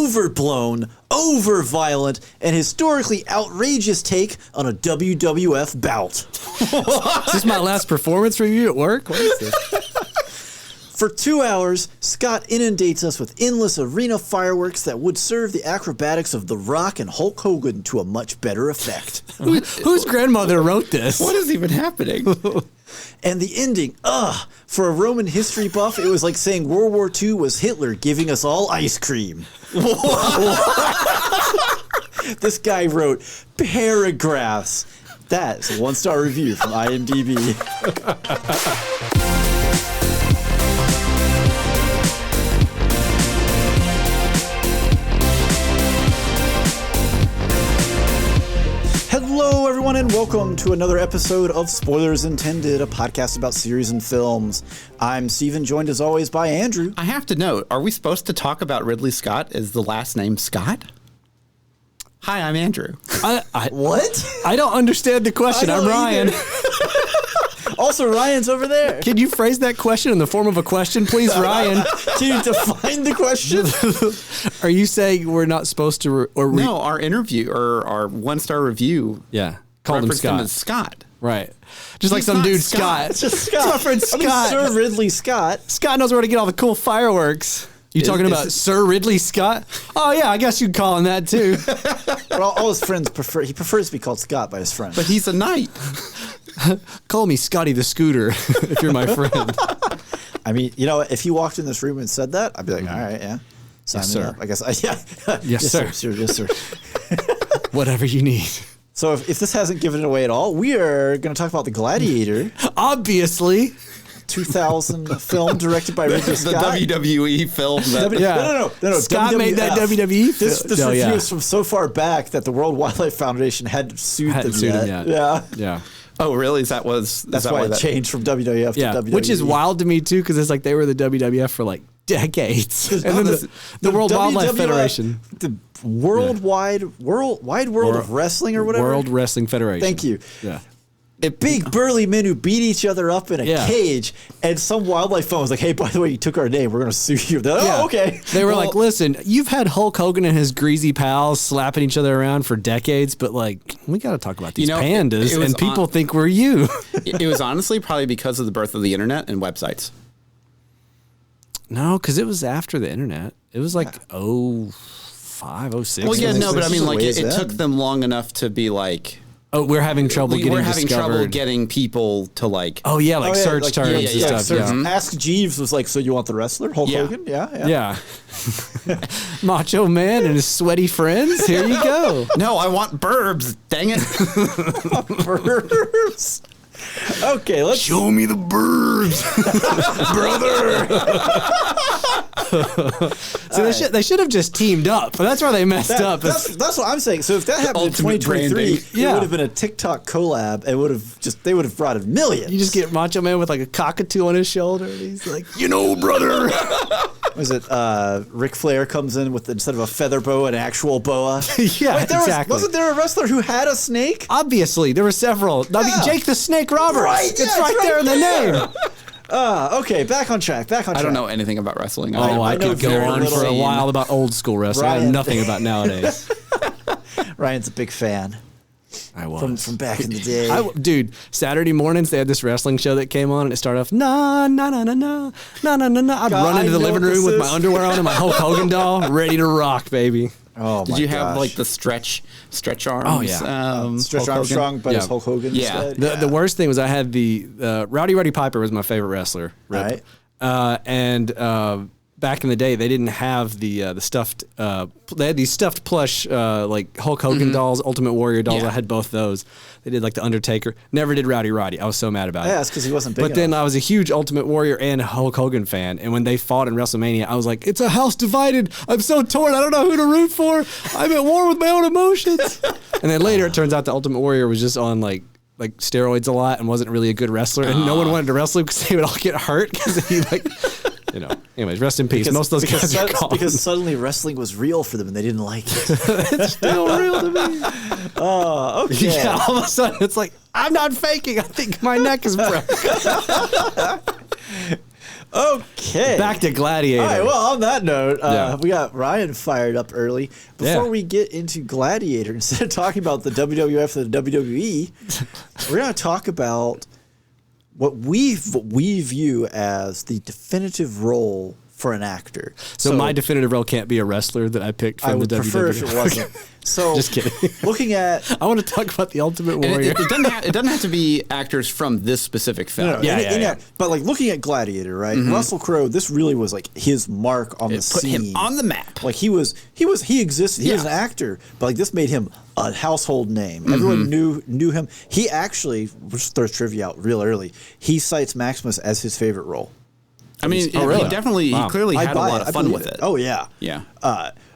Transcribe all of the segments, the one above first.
overblown, over-violent, and historically outrageous take on a WWF bout. Is this my last performance review at work? What is this? For 2 hours, Scott inundates us with endless arena fireworks that would serve the acrobatics of The Rock and Hulk Hogan to a much better effect. Whose grandmother wrote this? What is even happening? And the ending, for a Roman history buff, it was like saying World War II was Hitler giving us all ice cream. This guy wrote paragraphs. That's a 1-star review from IMDb. Hello, everyone, and welcome to another episode of Spoilers Intended, a podcast about series and films. I'm Steven, joined as always by Andrew. I have to note, are we supposed to talk about Ridley Scott as the last name Scott? Hi, I'm Andrew. What? I don't understand the question. I'm Ryan. Also, Ryan's over there. Can you phrase that question in the form of a question, please, Ryan? Can you define the question? Are you saying we're not supposed to... No, our interview or our 1-star review called him Scott. As Scott. Right. Just like He's some not dude, Scott. Scott. Just Scott. It's my friend Scott. Sir Ridley Scott. Scott knows where to get all the cool fireworks. You talking about Sir Ridley Scott? Oh, yeah, I guess you'd call him that, too. But all his friends he prefers to be called Scott by his friends. But he's a knight. Call me Scotty the Scooter if you're my friend. I mean, you know, if you walked in this room and said that, I'd be like, all right, yeah. Sign me up. I guess, Yes, sir. Yes, sir. Whatever you need. So if this hasn't given it away at all, we are going to talk about The Gladiator. Obviously. 2000 film directed by Ridley Scott. The WWE film. No. Scott WWF. made that WWE film. This review is from so far back that the World Wildlife Foundation hadn't sued them yet. Yeah. Oh, really? That's why it changed from WWF to WWE. Which is wild to me, too, because it's like they were the WWF for like decades. And then the World Wildlife Federation. The World of Wrestling or whatever? World Wrestling Federation. Thank you. Yeah. Big burly men who beat each other up in a cage, and some wildlife phone was like, "Hey, by the way, you took our name. We're going to sue you." Oh, okay. They were like, "Listen, you've had Hulk Hogan and his greasy pals slapping each other around for decades, but like, we got to talk about these pandas, and people think we're you." It was honestly probably because of the birth of the internet and websites. No, because it was after the internet. It was like 05, 06. Well, yeah, no, but I mean, like, it took them long enough to be like. Oh, we're having trouble getting people to like. Oh yeah, like search terms and stuff. Yeah. Ask Jeeves was like, so you want the wrestler Hulk Hogan? Yeah. Macho Man and his sweaty friends. Here you go. No, I want burbs. Dang it. Burbs. Okay, let's show me the burbs, brother. So they should have just teamed up. That's where they messed up. That's what I'm saying. So if that happened in 2023, it would have been a TikTok collab. They would have brought in millions. You just get Macho Man with like a cockatoo on his shoulder, and he's like, brother. Was it Ric Flair comes in with instead of a feather boa, an actual boa? Exactly. Wasn't there a wrestler who had a snake? Obviously, there were several. I mean, Jake the Snake Roberts. Right, it's right there in the name. Okay, back on track. I don't know anything about wrestling. I could go on for a while about old school wrestling. I know nothing about nowadays. Ryan's a big fan. I was. From back in the day. Dude, Saturday mornings, they had this wrestling show that came on, and it started off, na, na, na, na, na, na, na, na, na. I'd run into the living room with my underwear on and my Hulk Hogan doll, ready to rock, baby. Oh, Did you have like the stretch arms? Oh, yeah. Stretch Armstrong, but it's Hulk Hogan instead. The worst thing was I had the Rowdy Piper was my favorite wrestler. Right. And back in the day, they didn't have the stuffed. They had these stuffed plush like Hulk Hogan dolls, Ultimate Warrior dolls. I had both those. They did like the Undertaker. Never did Rowdy. I was so mad about it. Yeah, it's because he wasn't big enough. Then I was a huge Ultimate Warrior and Hulk Hogan fan. And when they fought in WrestleMania, I was like, it's a house divided. I'm so torn. I don't know who to root for. I'm at war with my own emotions. And then later, it turns out the Ultimate Warrior was just on like steroids a lot and wasn't really a good wrestler. And no one wanted to wrestle because they would all get hurt because he like... You know. Anyways, rest in peace. Most of those guys are gone. Because suddenly wrestling was real for them and they didn't like it. It's still real to me. Oh, okay. Yeah, all of a sudden it's like, I'm not faking. I think my neck is broken. Okay. Back to Gladiator. All right, well, on that note, Yeah. we got Ryan fired up early. Before we get into Gladiator, instead of talking about the WWF and the WWE, we're going to talk about what we view as the definitive role for an actor. So my definitive role can't be a wrestler that I picked from I would the WWE. prefer if it wasn't. So Just kidding. Looking at I want to talk about the Ultimate And Warrior. it doesn't have to be actors from this specific film. No, but like looking at Gladiator, right? Russell Crowe, this really was like his mark on the Put scene. him on the map. Like he existed. He was an actor, but like this made him a household name. Everyone knew him. He actually, we'll just throw trivia out real early. He cites Maximus as his favorite role. I mean, really? he clearly had a lot of fun with it. Oh yeah, Yeah.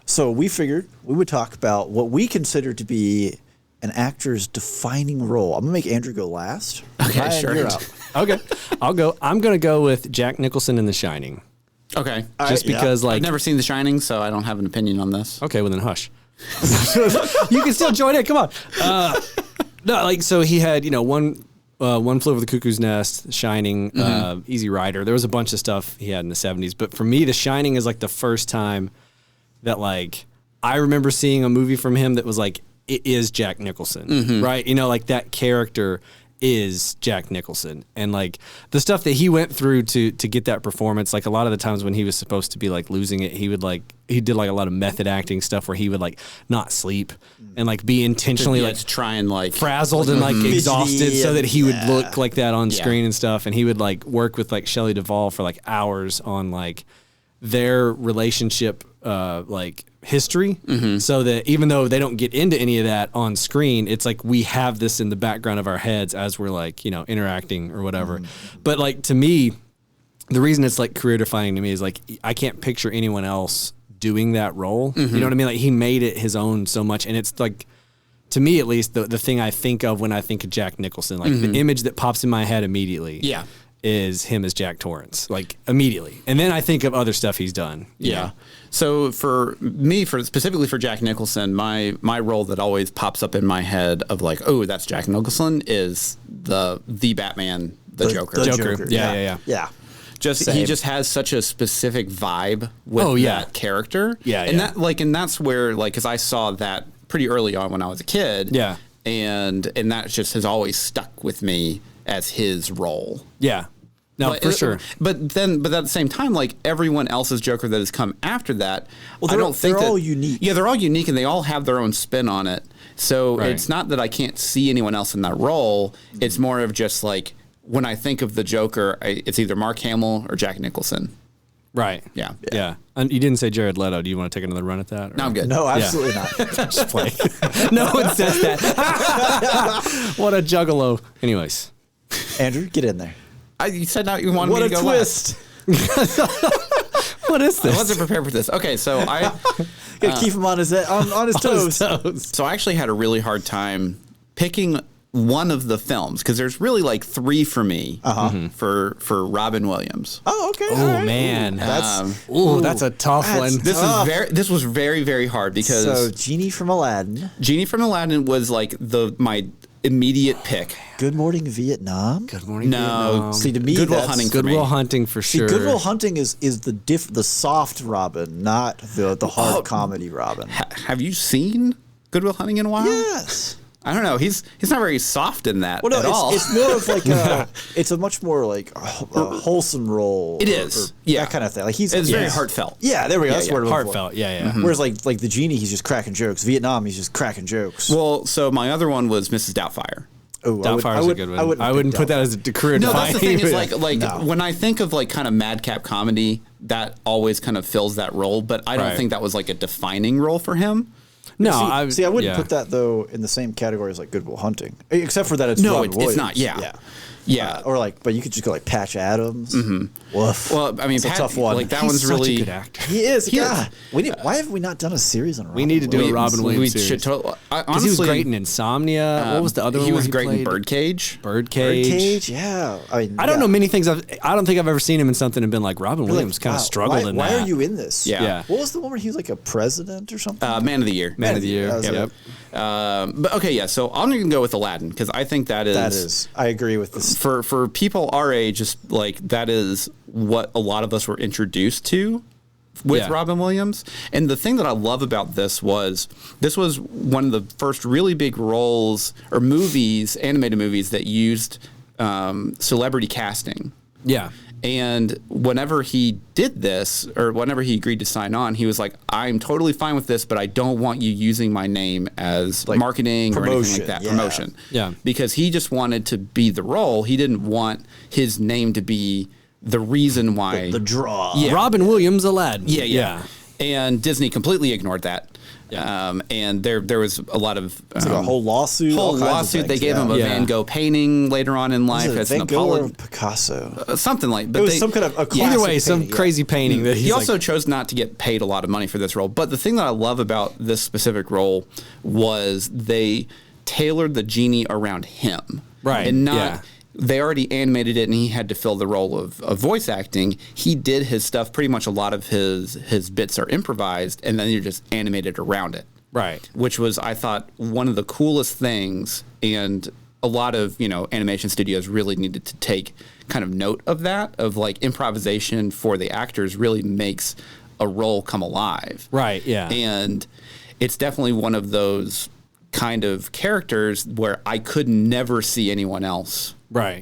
So we figured we would talk about what we consider to be an actor's defining role. I'm gonna make Andrew go last. Okay, Ryan, sure. You're out. Okay, I'll go. I'm gonna go with Jack Nicholson in The Shining, Okay. just because I've never seen The Shining, so I don't have an opinion on this. Okay, well then hush. You can still join in. Come on. No, like so he had one Flew Over the Cuckoo's Nest, Shining, Easy Rider. There was a bunch of stuff he had in the 70s, but for me, The Shining is like the first time that like I remember seeing a movie from him that was like it is Jack Nicholson, right? Like that character is Jack Nicholson, and like the stuff that he went through to get that performance. Like a lot of the times when he was supposed to be like losing it, he did like a lot of method acting stuff where he would like not sleep and like be intentionally like to try and like frazzled and like exhausted so that he would look like that on Yeah. screen and stuff. And he would like work with like Shelley Duvall for like hours on like their relationship like history, so that even though they don't get into any of that on screen, it's like we have this in the background of our heads as we're like interacting or whatever. But like to me, the reason it's like career defining to me is like I can't picture anyone else doing that role. You know what I mean? Like he made it his own so much, and it's like, to me at least, the thing I think of when I think of Jack Nicholson, like the image that pops in my head immediately is him as Jack Torrance, like immediately. And then I think of other stuff he's done. Yeah. So for me, specifically for Jack Nicholson, my role that always pops up in my head of like, oh, that's Jack Nicholson is the Batman, the Joker. Joker. Yeah. He just has such a specific vibe with that character. And that's where like, cause I saw that pretty early on when I was a kid. Yeah. And that just has always stuck with me as his role. Yeah. No, for sure. But at the same time, like everyone else's Joker that has come after that, Well, I don't think they're all unique. Yeah, they're all unique, and they all have their own spin on it. So Right. it's not that I can't see anyone else in that role. It's more of just like when I think of the Joker, it's either Mark Hamill or Jack Nicholson. Right. Yeah. And you didn't say Jared Leto. Do you want to take another run at that? Or? No, I'm good. No, absolutely not. Just play. No one says that. What a juggalo. Anyways. Andrew, get in there. You said now you wanted What me a to go twist. What is last. I this? wasn't prepared for this. Okay, so I Gotta keep him on his toes. So I actually had a really hard time picking one of the films because there's really like three for me for Robin Williams. Oh, okay. Oh, all right. man. That's a tough that's one. This was very, very hard because so Genie from Aladdin. Genie from Aladdin was like my immediate pick. Good Morning Vietnam. Good morning. No, Vietnam. See, to me, Good Will that's Hunting. Good for me. Will Hunting for See, sure. Good Will Hunting is the soft Robin, not the hard comedy Robin. Have you seen Good Will Hunting in a while? Yes. I don't know. He's not very soft in that Well, no, at all. it's more of like it's a much more like wholesome role. It is. Or that kind of thing. Like it's very heartfelt. Yeah, there we go. That's the word I'm looking for. Heartfelt. Yeah. Whereas like the Genie, he's just cracking jokes. Vietnam, he's just cracking jokes. Well, so my other one was Mrs. Doubtfire. Oh, Doubtfire's a good one. I wouldn't put that as a career No, that's the thing. Is like No. when I think of like kind of madcap comedy, that always kind of fills that role. But I don't Right. think that was like a defining role for him. No, I wouldn't put that though in the same category as like Good Will Hunting, except for that it's No, Robin it's Williams. not. Yeah. Or like, but you could just go like Patch Adams. Woof. Well, I mean, it's a tough one. Like that He's one's such really a good actor. He is. He God, is. why have we not done a series on Robin? We need to do a Williams? Robin Williams we series. should totally. Because he was great in Insomnia. What was the other one? He where was great in played? Birdcage. Birdcage. Birdcage, yeah. I don't know many things. I don't think I've ever seen him in something and been like, Robin Williams kind of struggled in that. Why are you in this? Yeah. What was the one where he was like a president or something? Man of the Year. Man of the Year. That was Yep. it. But okay, yeah. So I'm going to go with Aladdin because I think that is. I agree with this. For people our age, just like that is what a lot of us were introduced to with Robin Williams. And the thing that I love about this was one of the first really big roles or movies, animated movies that used celebrity casting. Yeah. And whenever he did this, or whenever he agreed to sign on, he was like, I'm totally fine with this, but I don't want you using my name as like marketing or anything like that. Promotion. Yeah. Because he just wanted to be the role. He didn't want his name to be the reason why. The draw. Yeah. Robin Williams, Aladdin. Yeah. And Disney completely ignored that. Yeah. And there was a lot of like a whole lawsuit. They gave him a Van Gogh painting later on in life. It's Van Gogh or Picasso, something like. But it was some kind of a classic either way, painting, some crazy painting. That he also chose not to get paid a lot of money for this role. But the thing that I love about this specific role was they tailored the genie around him, right? And not. They already animated it, and he had to fill the role of voice acting. He did his stuff. Pretty much a lot of his bits are improvised, and then you're just animated around it. Right. Which was, I thought, one of the coolest things, and a lot of, animation studios really needed to take kind of note of that, of like improvisation for the actors really makes a role come alive. Right, yeah. And it's definitely one of those kind of characters where I could never see anyone else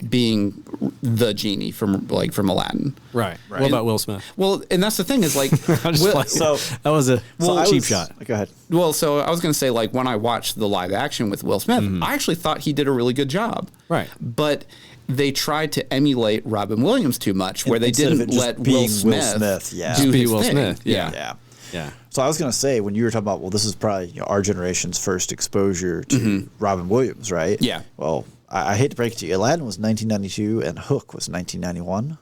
being the genie from Aladdin. Right. What about Will Smith? Well, and that's the thing is like, that was a cheap shot. Go ahead. Well, so I was going to say, like, when I watched the live action with Will Smith, I actually thought he did a really good job. Right. But they tried to emulate Robin Williams too much, where they didn't let Will Smith do be his Will thing. Smith. Yeah. So I was going to say, when you were talking about, well, this is probably our generation's first exposure to Robin Williams, right? Yeah. Well, I hate to break it to you. Aladdin was 1992 and Hook was 1991.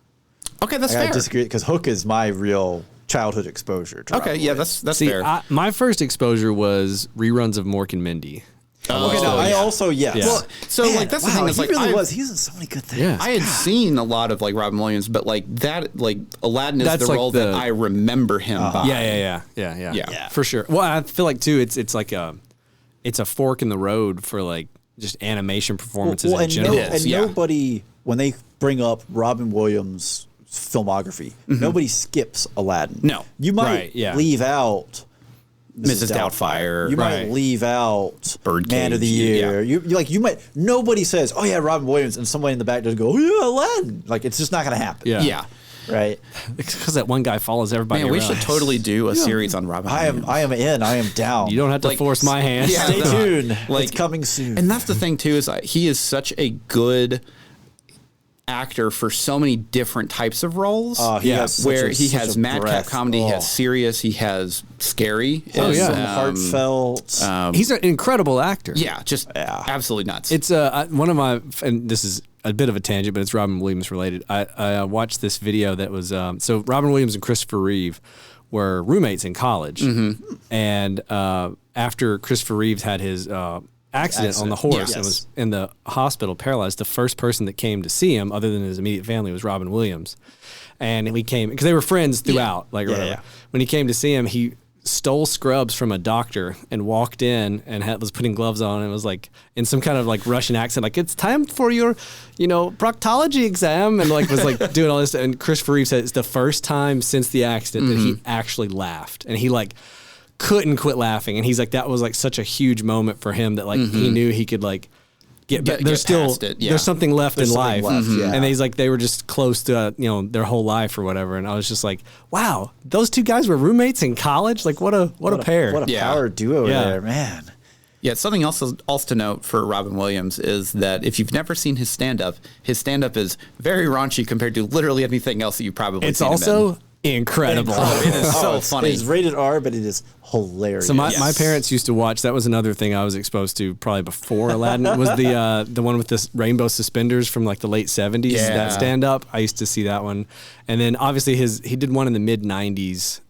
Okay, that's fair. I disagree because Hook is my real childhood exposure to Robin Williams. That's fair. My first exposure was reruns of Mork and Mindy. Okay, no, I also, yes. Yeah. Well, so Man, like that's the thing is like he was in so many good things. Yeah. I had seen a lot of like Robin Williams, but like that, like Aladdin is That's the like role that I remember him by. Yeah, for sure. Well, I feel like too, it's like it's a fork in the road for like just animation performances in general. Nobody, when they bring up Robin Williams' filmography, nobody skips Aladdin. No. You might leave out Mrs. Doubtfire. You might leave out Birdcage. Man of the Year. You might. Nobody says, "Oh yeah, Robin Williams," and somebody in the back doesn't go, "Oh yeah, Aladdin." Like it's just not going to happen. Yeah. Right. Because that one guy follows everybody. Man, we around. should totally do a series on Robin Williams. I am in. I am down. You don't have to force my hand. Yeah, Stay tuned. Like, it's coming soon. And that's the thing too is he is such a good actor for so many different types of roles. He has madcap comedy, he has serious, he has scary. Heartfelt. He's an incredible actor. Yeah, just absolutely nuts. It's one of my, and this is a bit of a tangent, but it's Robin Williams related. I watched this video that was so Robin Williams and Christopher Reeve were roommates in college, and after Christopher Reeves had his accident on the horse and was in the hospital paralyzed, the first person that came to see him other than his immediate family was Robin Williams. And we came because they were friends throughout, when he came to see him, he stole scrubs from a doctor and walked in and was putting gloves on and was like in some kind of like Russian accent, like, it's time for your proctology exam, and like was like doing all this. And Christopher Reeve said it's the first time since the accident that he actually laughed, and he like couldn't quit laughing, and he's like, that was like such a huge moment for him that like he knew he could like get there's still past it, there's something left in life, yeah. and he's like, they were just close to their whole life or whatever, and I was just like, wow, those two guys were roommates in college, like what a pair, what a power duo there, man. Yeah, something else to note for Robin Williams is that if you've never seen his stand-up is very raunchy compared to literally anything else that you've probably seen him in. Incredible. It is so funny. It's rated R, but it is hilarious. So my parents used to watch. That was another thing I was exposed to probably before Aladdin. Was the one with the rainbow suspenders from like the late 70s. Yeah. That stand up. I used to see that one, and then obviously he did one in the mid 90s.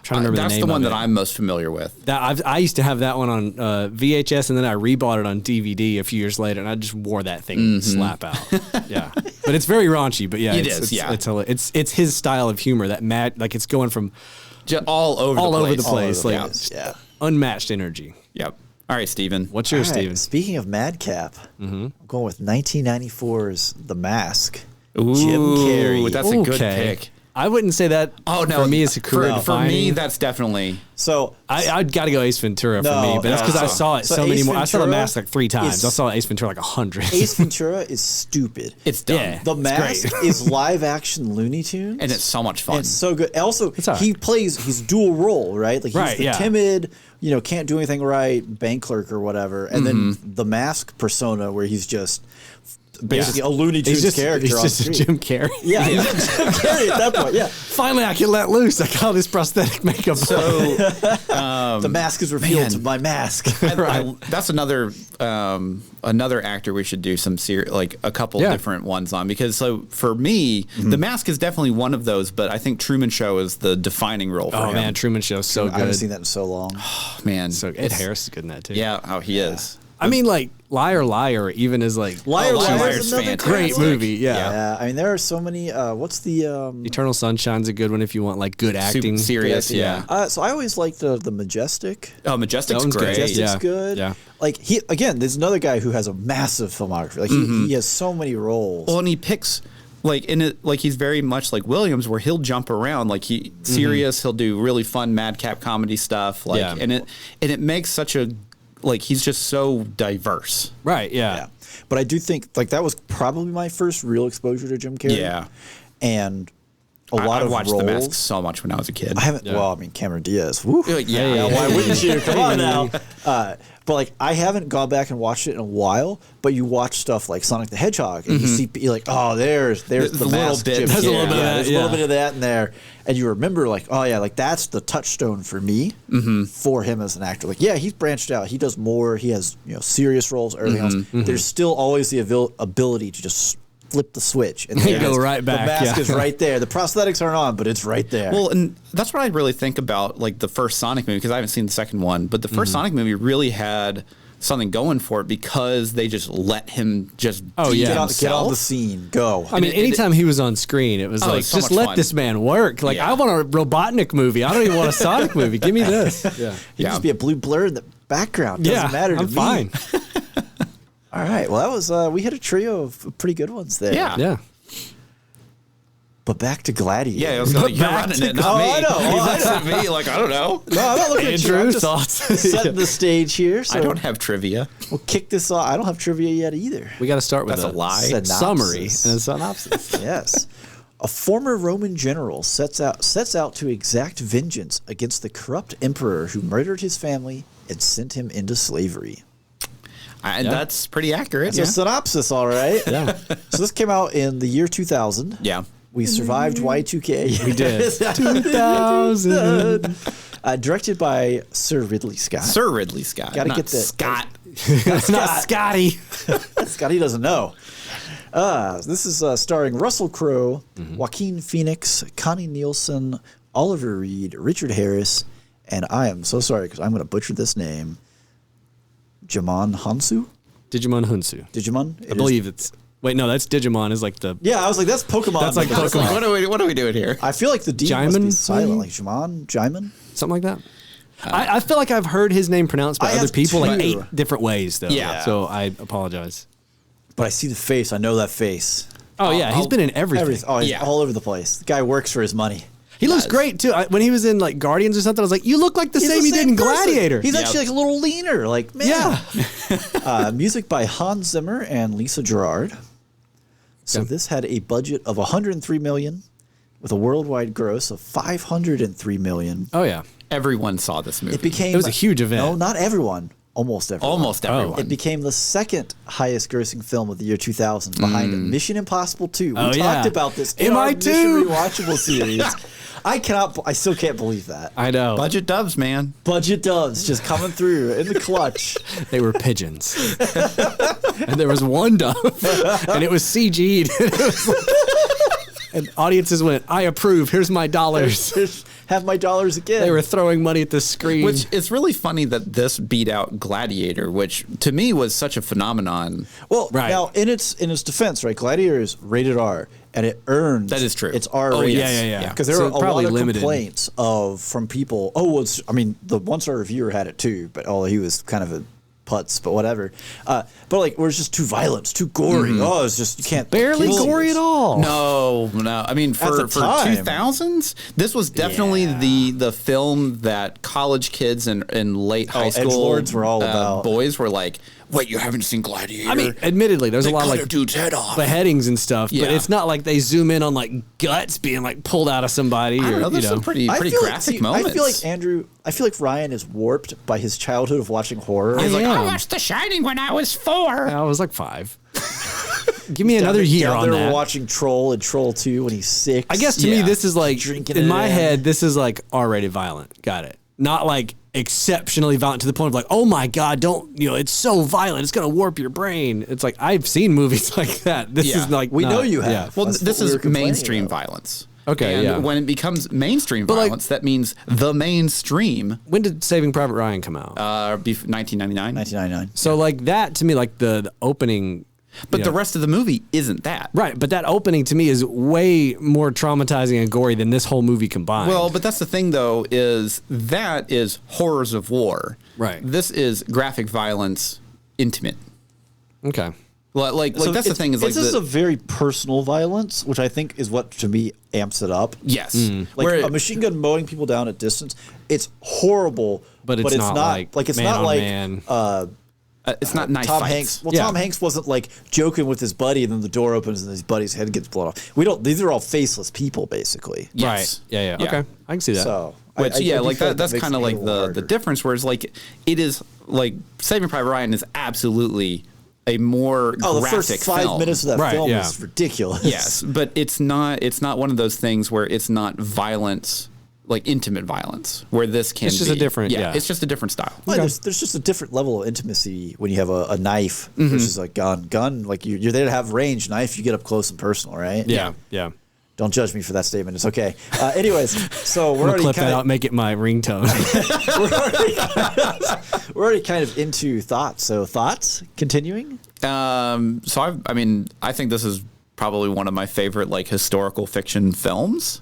Trying to remember that's the name the one of that it. I'm most familiar with. I used to have that one on VHS, and then I rebought it on DVD a few years later, and I just wore that thing slap out. Yeah, but it's very raunchy. But yeah, it's his style of humor that like it's going from just all over the place, like unmatched energy. Yep. All right, Steven. What's yours, Steven? Speaking of madcap, I'm going with 1994's The Mask. Jim Carrey. That's a good pick. I wouldn't say that. Oh no, for me it's a career for me that's definitely. So I'd got to go Ace Ventura for me, but that's because I saw it so many more. I saw The Mask like 3 times. I saw Ace Ventura like 100. Ace Ventura is stupid. It's dumb. Yeah. The Mask is live action Looney Tunes, And it's so much fun. And it's so good. Also, all he plays his dual role, right? Like he's the yeah. timid, can't do anything right, bank clerk or whatever, and then the Mask persona where he's just basically a Looney Tunes character. He's on just a screen. Jim Carrey. Yeah, he's Jim Carrey at that point. Yeah. Finally, I can let loose. I got all this prosthetic makeup. So the mask is revealed to my mask. That's another actor we should do some like a couple different ones on, because for me, The Mask is definitely one of those, but I think Truman Show is the defining role for him. Oh man, Truman Show's so good. I haven't seen that in so long. Oh, man, So Ed Harris is good in that too. Yeah, he is. I mean, like Liar Liar, even is like Liar Liar's is another great movie. Yeah. Yeah, I mean there are so many. What's the Eternal Sunshine's a good one if you want like good acting. Super serious, yeah. So I always liked the Majestic. Oh, Majestic's That one's great. good. Majestic's good. Yeah. Like there's another guy who has a massive filmography. Like he has so many roles. Well, and he picks he's very much like Williams, where he'll jump around. Like serious, he'll do really fun madcap comedy stuff. And it makes such a he's just so diverse. Right. Yeah. But I do think that was probably my first real exposure to Jim Carrey. Yeah. And a lot I of watched roles. The Mask so much when I was a kid. I haven't. Well, I mean Cameron Diaz. Woo. Yeah. Why wouldn't you? Come on now. But I haven't gone back and watched it in a while. But you watch stuff like Sonic the Hedgehog, and you're like, oh, there's the little Mask. bit. Jim There's a little Carrey. bit of that, There's a little bit of that in there, and you remember that's the touchstone for me for him as an actor. He's branched out. He does more. He has serious roles. Everything else. There's still always the ability to just flip the switch and go right back. The mask is right there. The prosthetics aren't on, but it's right there. Well, and that's what I really think about the first Sonic movie, because I haven't seen the second one, but the first Sonic movie really had something going for it because they just let him just get on the scene, go. I mean, anytime he was on screen, it was so just much let fun. this man work. I want a Robotnik movie. I don't even want a Sonic movie. Give me this. Yeah. He just be a blue blur in the background. Doesn't matter to I'm me. fine. All right. Well, that was we had a trio of pretty good ones there. Yeah. But back to Gladiator. Yeah, you're running it, not me. I know. He's looking at me I don't know. No, I'm not looking at you. I'm just thoughts. setting the stage here. So I don't have trivia. We'll kick this off. I don't have trivia yet either. We got to start with That's a lie. summary Synopsis. and a synopsis. Yes. A former Roman general sets out to exact vengeance against the corrupt emperor who murdered his family and sent him into slavery. And that's pretty accurate. It's a synopsis, all right. Yeah. So this came out in the year 2000. Yeah. We survived Y2K. We did. 2000. Directed by Sir Ridley Scott. Sir Ridley Scott. Gotta not get that. Scott. It's not Scotty. Scotty doesn't know. This is starring Russell Crowe, Joaquin Phoenix, Connie Nielsen, Oliver Reed, Richard Harris, and I am so sorry because I'm going to butcher this name. Digimon Hansu? Digimon Hunsu. Digimon? I believe it's. Wait, no, that's Digimon is like the. Yeah, I was like, that's Pokemon. That's like Pokemon. What are we doing here? I feel like the D must be Jaimin, silent. maybe? Like Jaimin? Something like that. I feel like I've heard his name pronounced by I other have people like too. 8 different ways, though. Yeah. So I apologize. But I see the face. I know that face. Oh, yeah. He's been in everything. Oh, he's Yeah. all over the place. The guy works for his money. He looks great, too. When he was in like Guardians or something, I was like, you look like the He's same the he did in person. Gladiator. He's actually like a little leaner. Like, man. Yeah. Music by Hans Zimmer and Lisa Gerard. So this had a budget of $103 million with a worldwide gross of $503 million. Oh, yeah. Everyone saw this movie. It was a huge event. No, not everyone. Almost everyone. Almost everyone. It became the second highest grossing film of the year 2000 behind Mission Impossible 2. We Oh, talked yeah. about this in our MI2. Mission Rewatchable series. I still can't believe that. I know. Budget dubs, man. Budget doves just coming through in the clutch. They were pigeons. And there was one dove, and it was CG'd. And audiences went, I approve. Here's my dollars. Have my dollars again. They were throwing money at the screen. Which it's really funny that this beat out Gladiator, which to me was such a phenomenon. Well, Right. now in its defense, right? Gladiator is rated R, and it earned That is true. It's R Oh, rated. yeah. Because there So were a probably lot of limited. complaints from people. The one-star reviewer had it too, but he was kind of a putts, but whatever. But like, where it's just too violent, it's too gory. Oh, it's just, you can't. Barely gory at all. No. I mean, for the time. 2000s, this was definitely the film that college kids and late high school edgelords were all about. Boys were like, wait, you haven't seen Gladiator? I mean, admittedly, there's a lot of cut a like dude's head off. beheadings and stuff, but Yeah. it's not like they zoom in on like guts being like pulled out of somebody. I don't know, or, there's some pretty I feel graphic moments. I feel like I feel like Ryan is warped by his childhood of watching horror. I like, I am. watched The Shining when I was 4. I was like 5. Give me another year down on there that. watching Troll and Troll 2 when he's 6. I guess to me, this is like, Drinking in it my in. head, this is like R-rated violent. Got it. Not like exceptionally violent to the point of like, oh my God, it's so violent. It's going to warp your brain. It's like, I've seen movies like that. This Yeah. is like, We know not- you have. yeah. Well, That's this what we is were complaining mainstream about. violence. Okay, and yeah. when it becomes mainstream like- violence, that means the mainstream. When did Saving Private Ryan come out? 1999. 1999. So like that to me, like the opening. But you the know- rest of the movie isn't that. Right, but that opening to me is way more traumatizing and gory than this whole movie combined. Well, but that's the thing, though, is that is horrors of war. Right. This is graphic violence, intimate. okay. Like So that's the thing. Is like it's just a very personal violence, which I think is what to me amps it up. yes, Like Where- a machine gun mowing people down at distance, it's horrible. But it's not like it's man not on like man. it's not knife Tom fights. Hanks. Well, Yeah. Tom Hanks wasn't like joking with his buddy, and then the door opens and his buddy's head gets blown off. We don't. These are all faceless people, basically. Yes. Right. Yeah. Okay. I can see that. So, Which I do like feel that. That's makes kind of it like a little the harder. difference. Whereas like it is like Saving Private Ryan is absolutely a more Oh, the graphic first 5 film. minutes of that Right, film yeah. is ridiculous. Yes, but it's not one of those things where it's not violence, like intimate violence, where this can It's just be. a different- yeah. It's just a different style. Well, there's just a different level of intimacy when you have a knife Mm-hmm. versus a gun. Gun, like you're there to have range. Knife, you get up close and personal, right? Yeah. Yeah. Don't judge me for that statement. It's okay. Anyways, so we're I'm gonna already clip that kind out, of and make it my ringtone. we're already kind of into thoughts. So thoughts continuing. So I think this is probably one of my favorite like historical fiction films.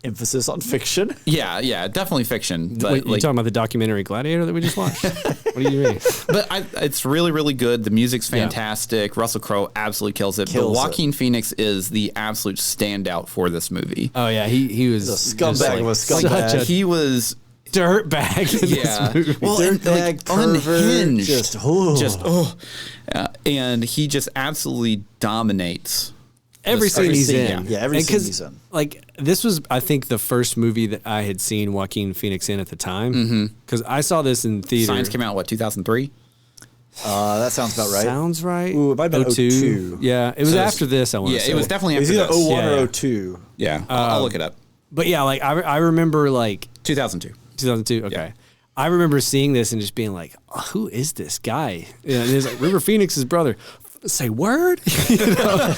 Emphasis on fiction. Yeah, definitely fiction. But Wait, you like, talking about the documentary Gladiator that we just watched? What do you mean? but it's really, really good. The music's fantastic. Russell Crowe absolutely kills it. Kills but Joaquin Phoenix is the absolute standout for this movie. Oh yeah, he was He's a scumbag just, like, of a scumbag. Such a He was dirtbag in yeah, this movie. well, and, Dirtbag, pervert, unhinged, just, and he just absolutely dominates. Every scene he's in. Yeah, every And scene 'cause, he's in. Like this was, I think, the first movie that I had seen Joaquin Phoenix in at the time. Because I saw this in theater. Science came out 2003. That sounds about right. Sounds right. Ooh, it might have been 02. Yeah, it was So after this. I want to Yeah, say it was definitely It was after either this. 01 Yeah, or yeah. 02. Yeah, I'll look it up. But yeah, like I remember like 2002. 2002. Okay. Yeah. I remember seeing this and just being like, oh, who is this guy? You know, and it's like River Phoenix's brother. Say word, you know?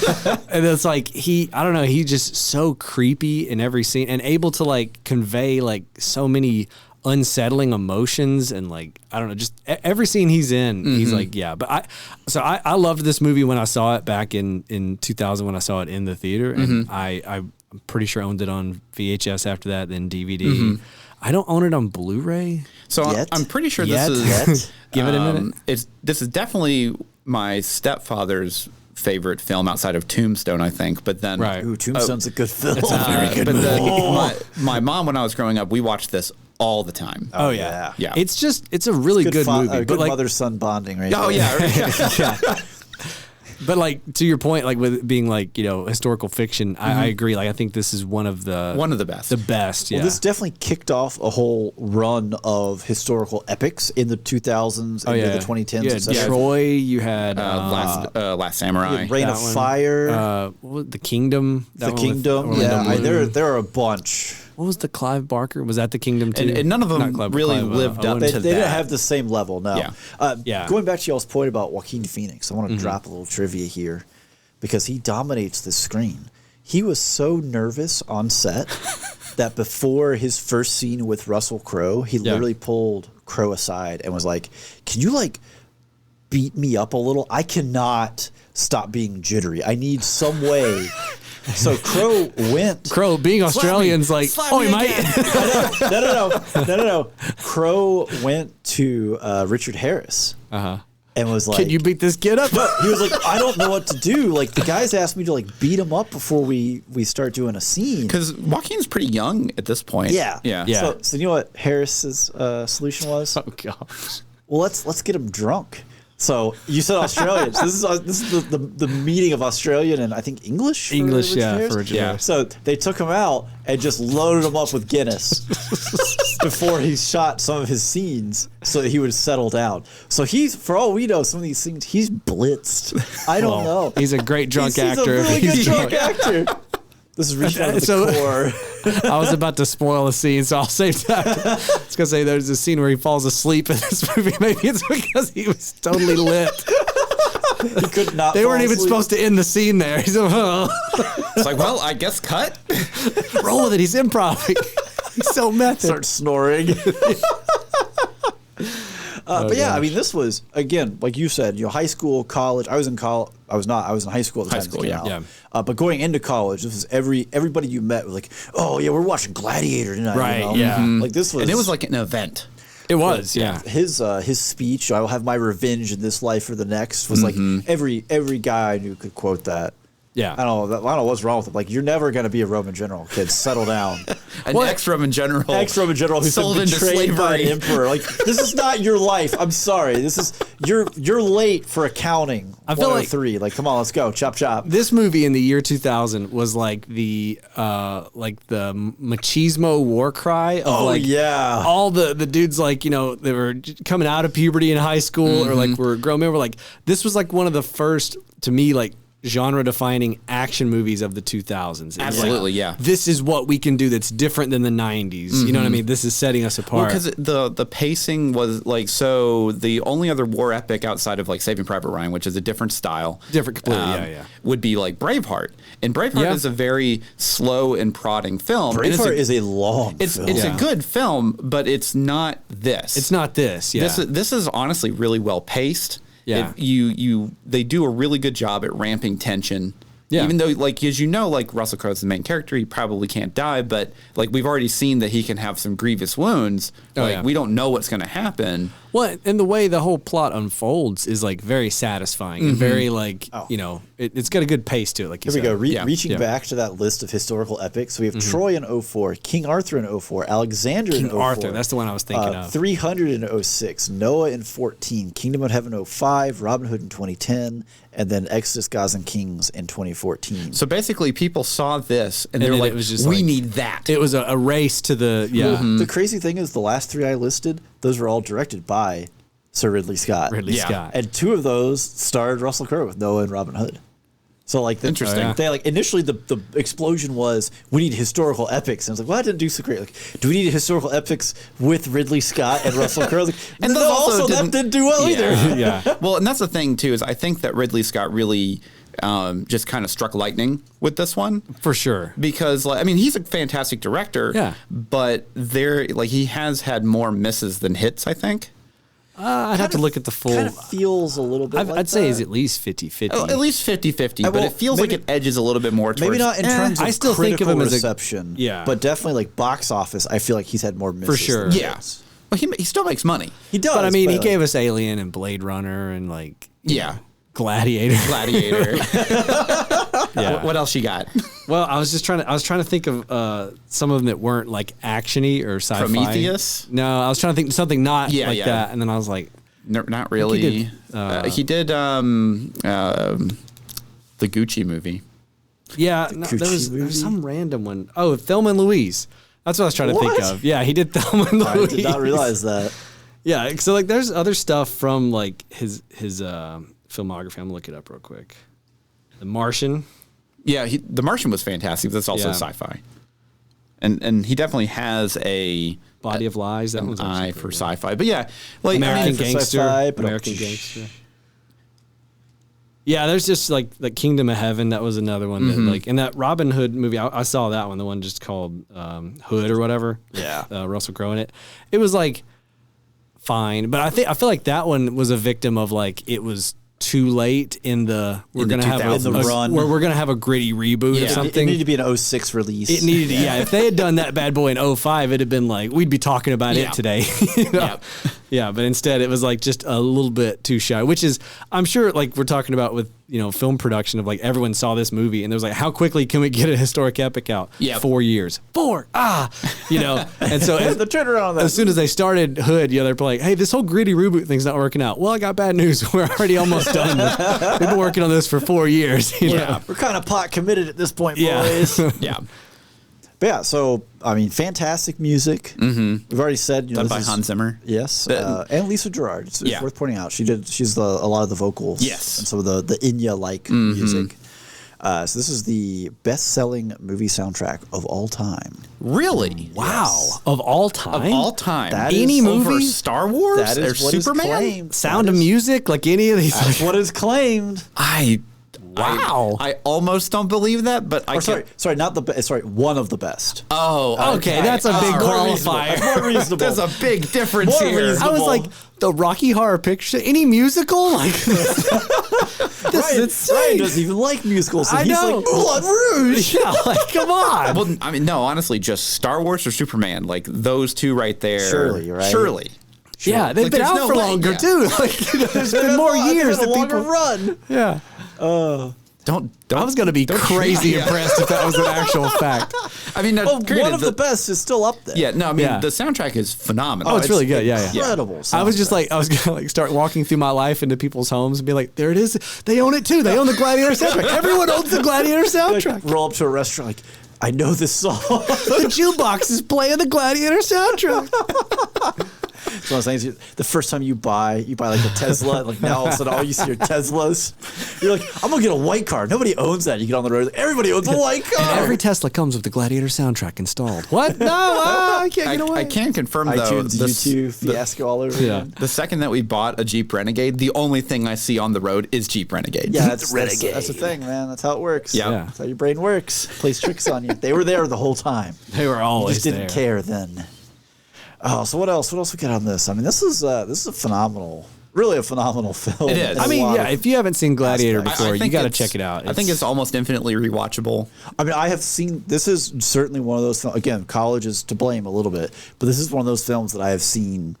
And it's like I don't know, he just so creepy in every scene and able to like convey like so many unsettling emotions and like I don't know, just every scene he's in, he's like But I loved this movie when I saw it back in 2000 when I saw it in the theater, and I'm pretty sure I owned it on VHS after that, then DVD. I don't own it on Blu-ray. So Yet? I'm pretty sure Yet? this is. Give it a minute. This is definitely my stepfather's favorite film outside of Tombstone, I think. But then, Right. Ooh, Tombstone's a good film. but then my mom, when I was growing up, we watched this all the time. Oh yeah. Yeah. It's a really good movie. Good but like, mother-son bonding, right? Oh there. yeah, right. but like to your point, like with it being like historical fiction, I agree. Like I think this is one of the best. the best. Yeah. Well, this definitely kicked off a whole run of historical epics in the 2000s and the 2010s. Yeah, etc. Troy. You had Last Samurai. Reign that of one. Fire, what was The Kingdom. That The one with Kingdom. Orlando Yeah, Bloom. there are a bunch. What was the Clive Barker? Was that The Kingdom too? And none of them Not Clive, really Clive, lived up Owen. They to didn't that. have the same level, no. Yeah. Yeah. Going back to y'all's point about Joaquin Phoenix, I want to drop a little trivia here because he dominates the screen. He was so nervous on set that before his first scene with Russell Crowe, he literally pulled Crowe aside and was like, "Can you like beat me up a little? I cannot stop being jittery. I need some way So Crowe being Australian's like, oh, he might. No. Crowe went to Richard Harris. And was like, can you beat this kid up? He was like, I don't know what to do. Like, the guys asked me to like beat him up before we start doing a scene. Because Joaquin's pretty young at this point. Yeah. Yeah. So you know what Harris's solution was? Oh gosh. Well, let's get him drunk. So you said Australian. So this is the meeting of Australian and I think English. English, for for Richard Harris. So they took him out and just loaded him up with Guinness before he shot some of his scenes, so that he would settle down. So he's, for all we know, some of these things he's blitzed. I don't know. He's a great drunk actor. He's a really good drunk actor. This is reaching out to the core. I was about to spoil a scene, so I'll save that. I was going to say there's a scene where he falls asleep in this movie. Maybe it's because he was totally lit. He could not. They weren't even supposed to end the scene there. He's like, oh. It's like, well, I guess cut. Roll with it. He's improv. He's so method. Start snoring. But yeah, I mean, this was, again, like you said, high school, college. I was in college. I was in high school at the time. School, yeah. But going into college, this was everybody you met was like, oh yeah, we're watching Gladiator tonight. Right. Yeah. Mm-hmm. Like this was, and it was like an event. It was. Yeah. His speech, "I will have my revenge in this life or the next," was like every guy I knew could quote that. Yeah. I don't know what's wrong with him. Like, you're never going to be a Roman general, kids. Settle down. An ex-Roman general. Ex-Roman general who's sold been into betrayed by an slavery. emperor. Like, this is not your life. I'm sorry. This is you're late for accounting. I feel like 103. Like, come on, let's go. Chop chop. This movie in the year 2000 was like the machismo war cry of all the dudes, like, they were coming out of puberty in high school or like were grown men. Were like, this was like one of the first, to me, like, genre-defining action movies of the 2000s. Absolutely, yeah. This is what we can do that's different than the 90s. You know what I mean? This is setting us apart. Well, because the pacing was like, so the only other war epic outside of like Saving Private Ryan, which is a different style, completely, would be like Braveheart. And Braveheart is a very slow and prodding film. Braveheart is a long film. It's a good film, but it's not this. It's not this, yeah. This is honestly really well paced. Yeah. They do a really good job at ramping tension. Yeah. Even though, like, as you know, like, Russell Crowe's the main character, he probably can't die, but like we've already seen that he can have some grievous wounds. We don't know what's going to happen. Well, and the way the whole plot unfolds is like very satisfying and very like, it's got a good pace to it. Like you Here said. we go. Reaching back to that list of historical epics, we have Troy in 04, King Arthur in 04, Alexander in 04. King Arthur, that's the one I was thinking of. 300 in 06, Noah in 14, Kingdom of Heaven 05, Robin Hood in 2010, and then Exodus, Gods and Kings in 2014. So basically, people saw this and they were like, we need that. It was a race to the, The crazy thing is the last three I listed, those were all directed by Sir Ridley Scott. Scott. And two of those starred Russell Crowe with Noah and Robin Hood. So like interesting. They like initially the explosion was we need historical epics, and I was like, well, that didn't do so great. Like, do we need historical epics with Ridley Scott and Russell Crowe? Like, and those also that didn't do well either. Yeah. Well, and that's the thing too, is I think that Ridley Scott really just kind of struck lightning with this one. For sure. Because, like, I mean, he's a fantastic director, but he has had more misses than hits, I think. I'd have to look at the full. Kind of feels a little bit I'd say it's at least 50-50. At least 50-50, but it feels like it edges a little bit more towards... Maybe not in terms of I still think of him as reception, but definitely like box office, I feel like he's had more misses. For sure. Yeah. Well, he still makes money. He does. But I mean, he gave us Alien and Blade Runner and like... Gladiator. Yeah. What else you got? Well, I was trying to think of some of them that weren't like actiony or sci-fi. Prometheus? No, I was trying to think of something not that, and then I was like, no, not really. He did the Gucci movie. Yeah, there was some random one. Oh, Thelma and Louise. That's what I was trying to think of. Yeah, he did Thelma and Louise. I did not realize that. Yeah, so like there's other stuff from like his filmography. I'm gonna look it up real quick. The Martian. Yeah, The Martian was fantastic. That's also sci-fi, and he definitely has a Body of Lies. That one's eye for sci-fi. But yeah, like American Gangster. Sci-fi, American Gangster. Yeah, there's just like the Kingdom of Heaven. That was another one that like, and that Robin Hood movie. I saw that one. The one just called Hood or whatever. Yeah, Russell Crowe in it. It was like fine, but I feel like that one was a victim of like it was too late in the we're In the gonna have 2000s. run. where we're gonna have a gritty reboot Yeah. or It something. needed to be an 06 release. It needed, If they had done that bad boy in 05, it'd have been like we'd be talking about Yeah. it today. You know? Yep. Yeah, but instead it was like just a little bit too shy, which is I'm sure like we're talking about with film production of like everyone saw this movie and there was like how quickly can we get a historic epic out? Yep. 4 years. And so the turnaround on that. as soon as they started Hood, they're like, hey, this whole gritty reboot thing's not working out. Well, I got bad news. We're already almost done. We've been working on this for 4 years. You know? We're kind of pot committed at this point, Yeah. boys. Yeah. But yeah, so I mean, fantastic music. Mm-hmm. We've already said, Done this by is- Hans Zimmer. Yes, and Lisa Gerrard. It's Yeah. worth pointing out. She's a lot of the vocals. Yes. and some of the Enya-like music. So this is the best-selling movie soundtrack of all time. Really? Wow. Of all time? Of all time. That Any is- movie? Over Star Wars That is or what is Superman? claimed. Sound That of is- Music? Like any of these? That's what is claimed. Wow. I almost don't believe that, but I Or can't. sorry, not the best. Sorry, one of the best. Oh, Okay, that's a big qualifier. That's more reasonable. There's a big difference More here. reasonable. I was like, the Rocky Horror Picture, any musical? Like, this is insane. Ryan doesn't even like musicals. And I he's know. like, Moulin Rouge. Yeah, like, come on. Well, I mean, no, honestly, just Star Wars or Superman, like those two right there. Surely, right? Surely. Yeah, they've Like, been there's out no for way, longer yeah. too. Like, there's been more years than that longer people. run. Yeah, Don't. I was gonna be crazy impressed if that was an actual fact. I mean, Well, granted, one of the best is still up there. Yeah, no, I mean, Yeah. the soundtrack is phenomenal. Oh, it's really good. Yeah, yeah. Incredible. I was just like, I was gonna like start walking through my life into people's homes and be like, there it is. They own it too. They own the Gladiator soundtrack. Everyone owns the Gladiator soundtrack. roll up to a restaurant like, I know this song. The jukebox is playing the Gladiator soundtrack. So I'm saying, the first time you buy like a Tesla, like now all of a sudden all you see are Teslas. You're like, I'm gonna get a white car. Nobody owns that. You get on the road, like, everybody owns a white car. And every Tesla comes with the Gladiator soundtrack installed. What? No, I can't get away. I can confirm though. iTunes, this- YouTube, fiasco all over. Yeah. again. The second that we bought a Jeep Renegade, the only thing I see on the road is Jeep Renegade. Yeah, that's the thing, man. That's how it works. Yeah. Yeah. That's how your brain works. Plays tricks on you. They were there the whole time. They were You always just didn't care then. Oh, so what else? What else we got on this? I mean, this is a phenomenal, really a phenomenal film. It is. in I a mean, lot yeah, of- if you haven't seen Gladiator aspects. before, you think got to it's- check it out. I think it's almost infinitely rewatchable. I mean, I have seen. This is certainly one of those. Again, college is to blame a little bit, but this is one of those films that I have seen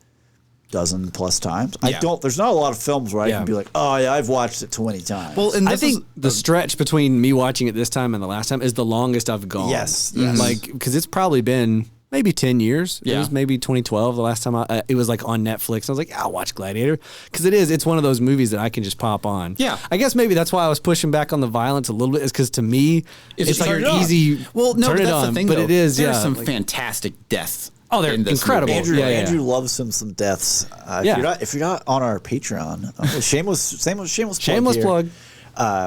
dozen plus times. I Yeah. don't. There's not a lot of films where I Yeah. can be like, oh yeah, I've watched it 20 times. Well, and I this think is, the stretch between me watching it this time and the last time is the longest I've gone. Yes, yes. Like, because it's probably been maybe 10 years. It Yeah. was maybe 2012 the last time it was like on Netflix. I was like, I'll watch Gladiator. Because it's one of those movies that I can just pop on. Yeah. I guess maybe that's why I was pushing back on the violence a little bit, is because to me, it's like turn an it on. easy Well, no, turn but it that's on. the thing, but though. it is, There's yeah. some like- fantastic deaths. Oh, they're in this incredible. movie. Andrew, Yeah, yeah. Andrew loves him some deaths. Yeah. If you're not on our Patreon, shameless Shameless here. plug.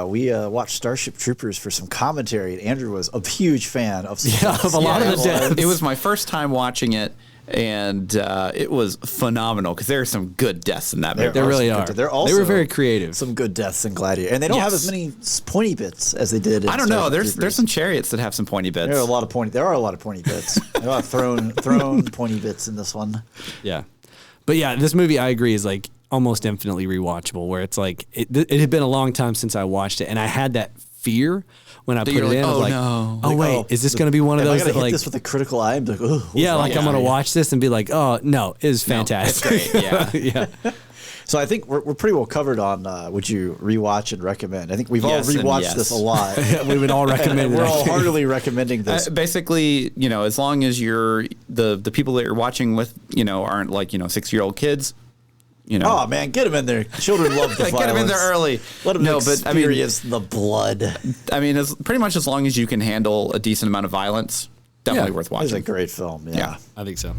We watched Starship Troopers for some commentary, and Andrew was a huge fan of some deaths. of a lot of the Yeah, deaths. It was my first time watching it, and it was phenomenal because there are some good deaths in that movie. There really some are. good- There They were very creative. Some good deaths in Gladiator, and they don't have Yes. as many pointy bits as they did. In I don't know. Starship There's Troopers. some chariots that have some pointy bits. There are a lot of pointy bits. There are a lot of thrown pointy bits in this one. Yeah. But yeah, this movie, I agree, is like almost infinitely rewatchable, where it's like, it had been a long time since I watched it, and I had that fear when I put you're it like, in. oh, of like, no. oh, wait, is this going to be one of Am I those gonna that hit like, this with a critical eye? I'm like, oh, yeah, like I'm going to yeah. watch this and be like, oh, no, it is fantastic. it's great, yeah. yeah. So I think we're pretty well covered on would you rewatch and recommend. I think we've Yes all and rewatched yes. this a lot. We would all recommend it. We're all I think. heartily recommending this. Basically, as long as you're the people that you're watching with, aren't like 6-year-old kids. Oh man, get them in there. Children love the Like, get them in there violence. early. Let them No, but I mean, experience the blood. I mean, pretty much as long as you can handle a decent amount of violence, definitely Yeah. worth It's watching. a great film. Yeah. Yeah. I think so.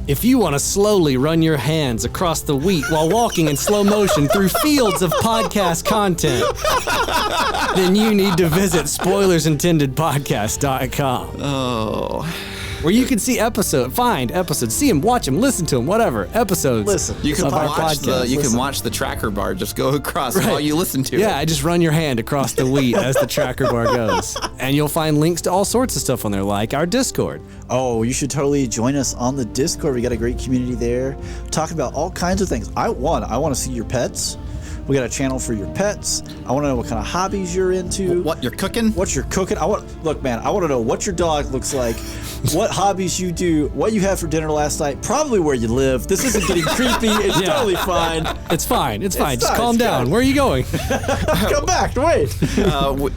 If you want to slowly run your hands across the wheat while walking in slow motion through fields of podcast content, then you need to visit spoilersintendedpodcast.com. Oh, where you can see find episodes, see them, watch them, listen to them, whatever episodes. Listen, You can of our watch podcast. you can watch the tracker bar just go across while you listen to it. Yeah, I just run your hand across the wheat as the tracker bar goes, and you'll find links to all sorts of stuff on there, like our Discord. Oh, you should totally join us on the Discord. We got a great community there, talking about all kinds of things. I want to see your pets. We got a channel for your pets. I want to know what kind of hobbies you're into. What you're cooking? What you're cooking. Look, man, I want to know what your dog looks like, what hobbies you do, what you had for dinner last night, probably where you live. This isn't getting creepy. It's totally fine. It's fine. Just calm down. Where are you going? Come back. Wait.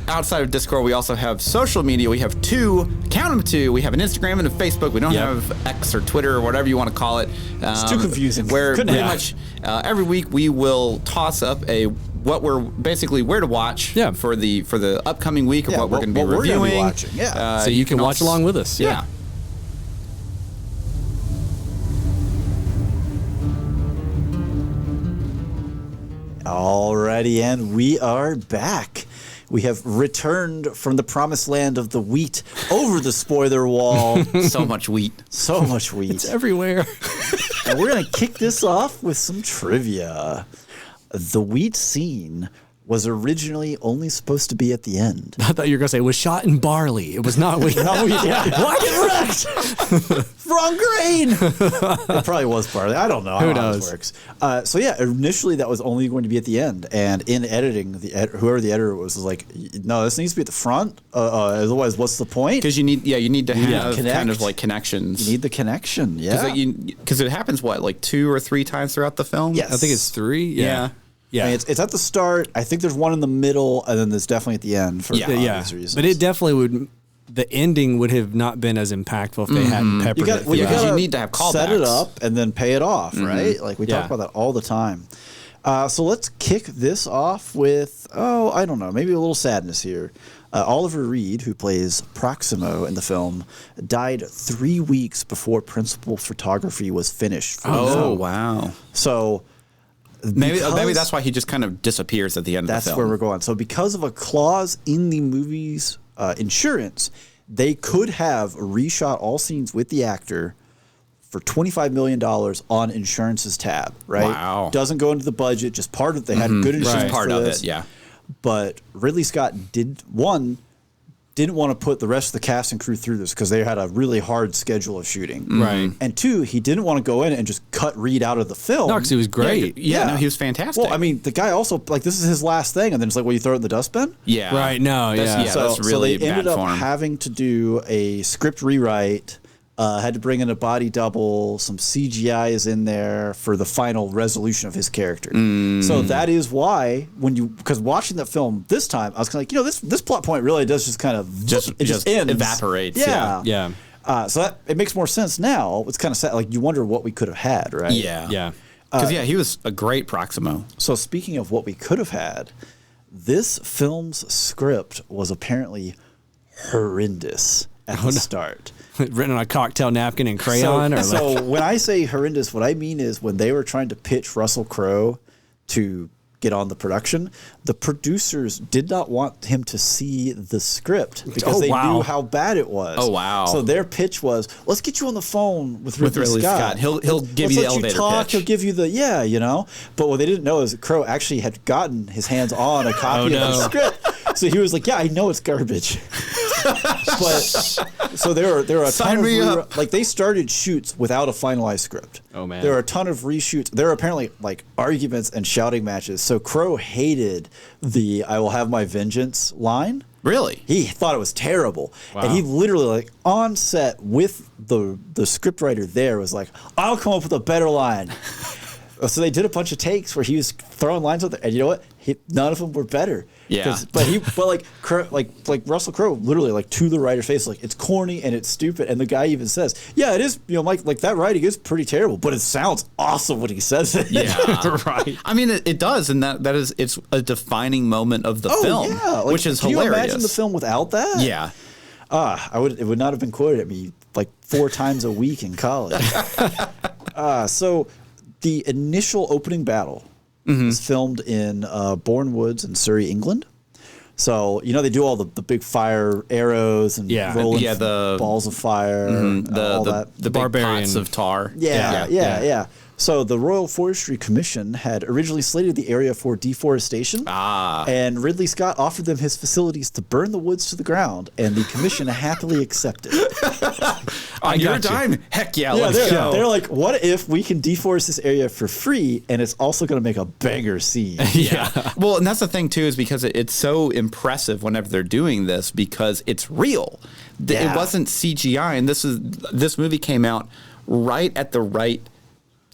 Outside of Discord, we also have social media. We have count them two. We have an Instagram and a Facebook. We don't have X or Twitter or whatever you want to call it. It's too confusing. Where pretty much every week we will toss up where to watch for the upcoming week of what we're going to be reviewing. Watching. So you can watch along with us. Yeah. Alrighty, and we are back. We have returned from the promised land of the wheat over the spoiler wall. So much wheat. So much wheat. It's everywhere. And we're going to kick this off with some trivia. The wheat scene was originally only supposed to be at the end. I thought you were going to say it was shot in barley. It was not wheat. What? Correct. Wrong grain. It probably was barley. I don't know. Who how knows? This works. Initially that was only going to be at the end, and in editing, whoever the editor was like, no, this needs to be at the front. Otherwise, what's the point? Because you need to have connect. kind of like connections. You need the connection. Yeah. Because it happens like 2 or 3 times throughout the film. Yes. I think it's 3. Yeah. Yeah. I mean, it's at the start. I think there's one in the middle, and then there's definitely at the end for obvious reasons. But it definitely would. The ending would have not been as impactful if they hadn't peppered it. Because you need to have callbacks. Set it up and then pay it off, right? Like we talk about that all the time. So let's kick this off with I don't know, maybe a little sadness here. Oliver Reed, who plays Proximo in the film, died 3 weeks before principal photography was finished. For the film. Wow! So. Maybe that's why he just kind of disappears at the end of the film. That's where we're going. So because of a clause in the movie's insurance, they could have reshot all scenes with the actor for $25 million on insurance's tab, right? Wow. Doesn't go into the budget, just part of it. They had good insurance Just part for of this. it, yeah. But Ridley Scott didn't want to put the rest of the cast and crew through this because they had a really hard schedule of shooting. Right. And 2, he didn't want to go in and just cut Reed out of the film. No, because he was great. Yeah, he was fantastic. Well, I mean, the guy also, this is his last thing, and then it's like, well, you throw it in the dustbin? Yeah. Right, no, That's really they ended bad up form. having to do a script rewrite, had to bring in a body double, some CGI is in there for the final resolution of his character. So that is why, because watching that film this time, I was kind of like, this plot point really does just kind of, it just ends. Evaporates. Yeah. Yeah. So it makes more sense now. It's kind of sad. Like, you wonder what we could have had, right? Yeah. Yeah. Because, he was a great Proximo. So speaking of what we could have had, this film's script was apparently horrendous at the start. Written on a cocktail napkin in crayon? So when I say horrendous, what I mean is when they were trying to pitch Russel Crowe to get on the production, the producers did not want him to see the script because they knew how bad it was. Oh, wow. So their pitch was, let's get you on the phone with Ridley Scott. He'll give you the elevator pitch. He'll give you the, But what they didn't know is that Crowe actually had gotten his hands on a copy of the script. So he was like, yeah, I know it's garbage. But so there are a ton of they started shoots without a finalized script. Oh man. There are a ton of reshoots. There are apparently arguments and shouting matches. So Crowe hated the "I will have my vengeance" line. Really? He thought it was terrible. Wow. And he literally on set with the scriptwriter there was like, I'll come up with a better line. So they did a bunch of takes where he was throwing lines out there, and you know what? None of them were better. Yeah. But Russell Crowe, literally to the writer's face, it's corny and it's stupid. And the guy even says, yeah, it is. Like that writing is pretty terrible, but it sounds awesome when he says it. Yeah, right. I mean, it does, and it's a defining moment of the film, which is can hilarious. Can you imagine the film without that? Yeah. It would not have been quoted at me 4 times a week in college. So the initial opening battle was filmed in Bourne Woods in Surrey, England. So, they do all the big fire arrows and rolling the balls of fire, all that. The barbarian big pots of tar. Yeah. So the Royal Forestry Commission had originally slated the area for deforestation, and Ridley Scott offered them his facilities to burn the woods to the ground, and the commission happily accepted. On your dime? Heck yeah, let's go. They're like, what if we can deforest this area for free, and it's also going to make a banger scene? Well, and that's the thing, too, is because it's so impressive whenever they're doing this because it's real. It wasn't CGI, and this movie came out right at the right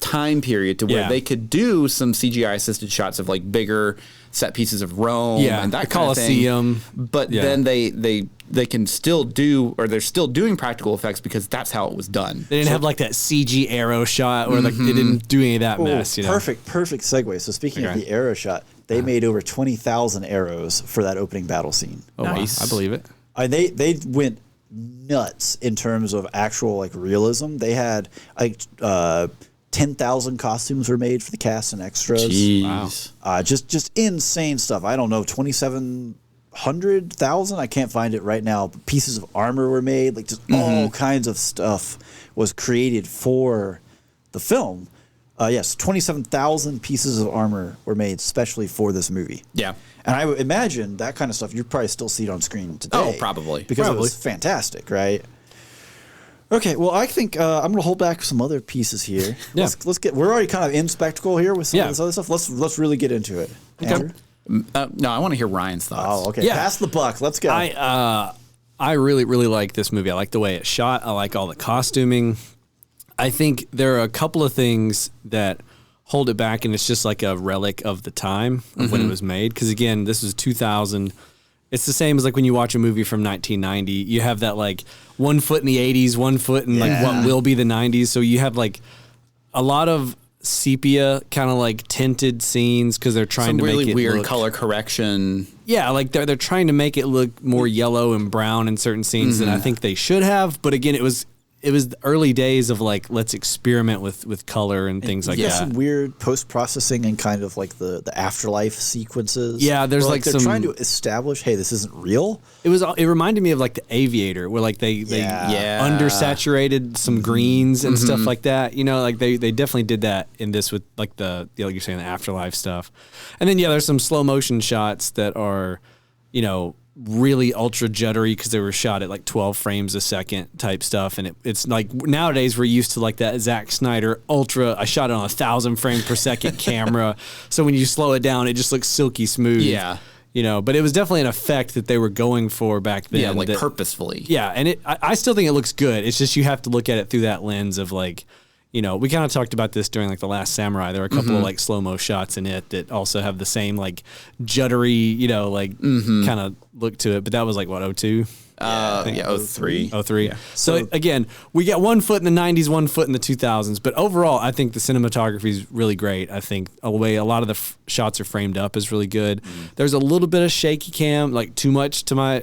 time period to where they could do some CGI assisted shots of like bigger set pieces of Rome and that kind of thing. But then they can still do, or they're still doing practical effects because that's how it was done. They didn't have like that CG arrow shot where like they didn't do any of that mess. Perfect segue. So speaking of the arrow shot, they made over 20,000 arrows for that opening battle scene. Oh, nice. Wow. I believe it. They went nuts in terms of actual like realism. They had like 10,000 costumes were made for the cast and extras. Jeez. Wow. Just insane stuff. I don't know, 2,700,000. I can't find it right now. Pieces of armor were made. Like just all kinds of stuff was created for the film. Yes, 27,000 pieces of armor were made specially for this movie. Yeah. And I would imagine that kind of stuff you'd probably still see it on screen today. Oh, probably. Because it was fantastic, right? Okay, well, I think I'm going to hold back some other pieces here. Let's get. We're already kind of in spectacle here with some of this other stuff. Let's really get into it. Andrew? No, I want to hear Ryan's thoughts. Oh, okay. Yeah. Pass the buck. Let's go. I really, really like this movie. I like the way it's shot. I like all the costuming. I think there are a couple of things that hold it back, and it's just like a relic of the time of when it was made. Because again, this was 2000. It's the same as like when you watch a movie from 1990. You have that like 1 foot in the 80s, 1 foot in like what will be the 90s. So you have like a lot of sepia kind of like tinted scenes because they're trying to really make it weird look, color correction. Yeah, like they're trying to make it look more yellow and brown in certain scenes than I think they should have. But again, it was the early days of like, let's experiment with color and things like that. Some weird post-processing and kind of like the afterlife sequences. Yeah, there's like they're trying to establish, hey, this isn't real. It reminded me of like the Aviator, where like they undersaturated some greens and stuff like that. Like they definitely did that in this with like like you're saying, the afterlife stuff. And then there's some slow motion shots that are, really ultra juddery because they were shot at like 12 frames a second type stuff, and it's like nowadays we're used to like that Zack Snyder ultra. I shot it on 1,000 frames per second camera, so when you slow it down, it just looks silky smooth. Yeah, but it was definitely an effect that they were going for back then. Yeah, like purposefully. Yeah, and I still think it looks good. It's just you have to look at it through that lens of like. We kind of talked about this during like The Last Samurai. There are a couple of like slow-mo shots in it that also have the same like juddery, kind of look to it. But that was like what, 02? 03. 03. Yeah. So again, we got 1 foot in the 90s, 1 foot in the 2000s. But overall, I think the cinematography is really great. I think the way a lot of the shots are framed up is really good. There's a little bit of shaky cam, like too much to my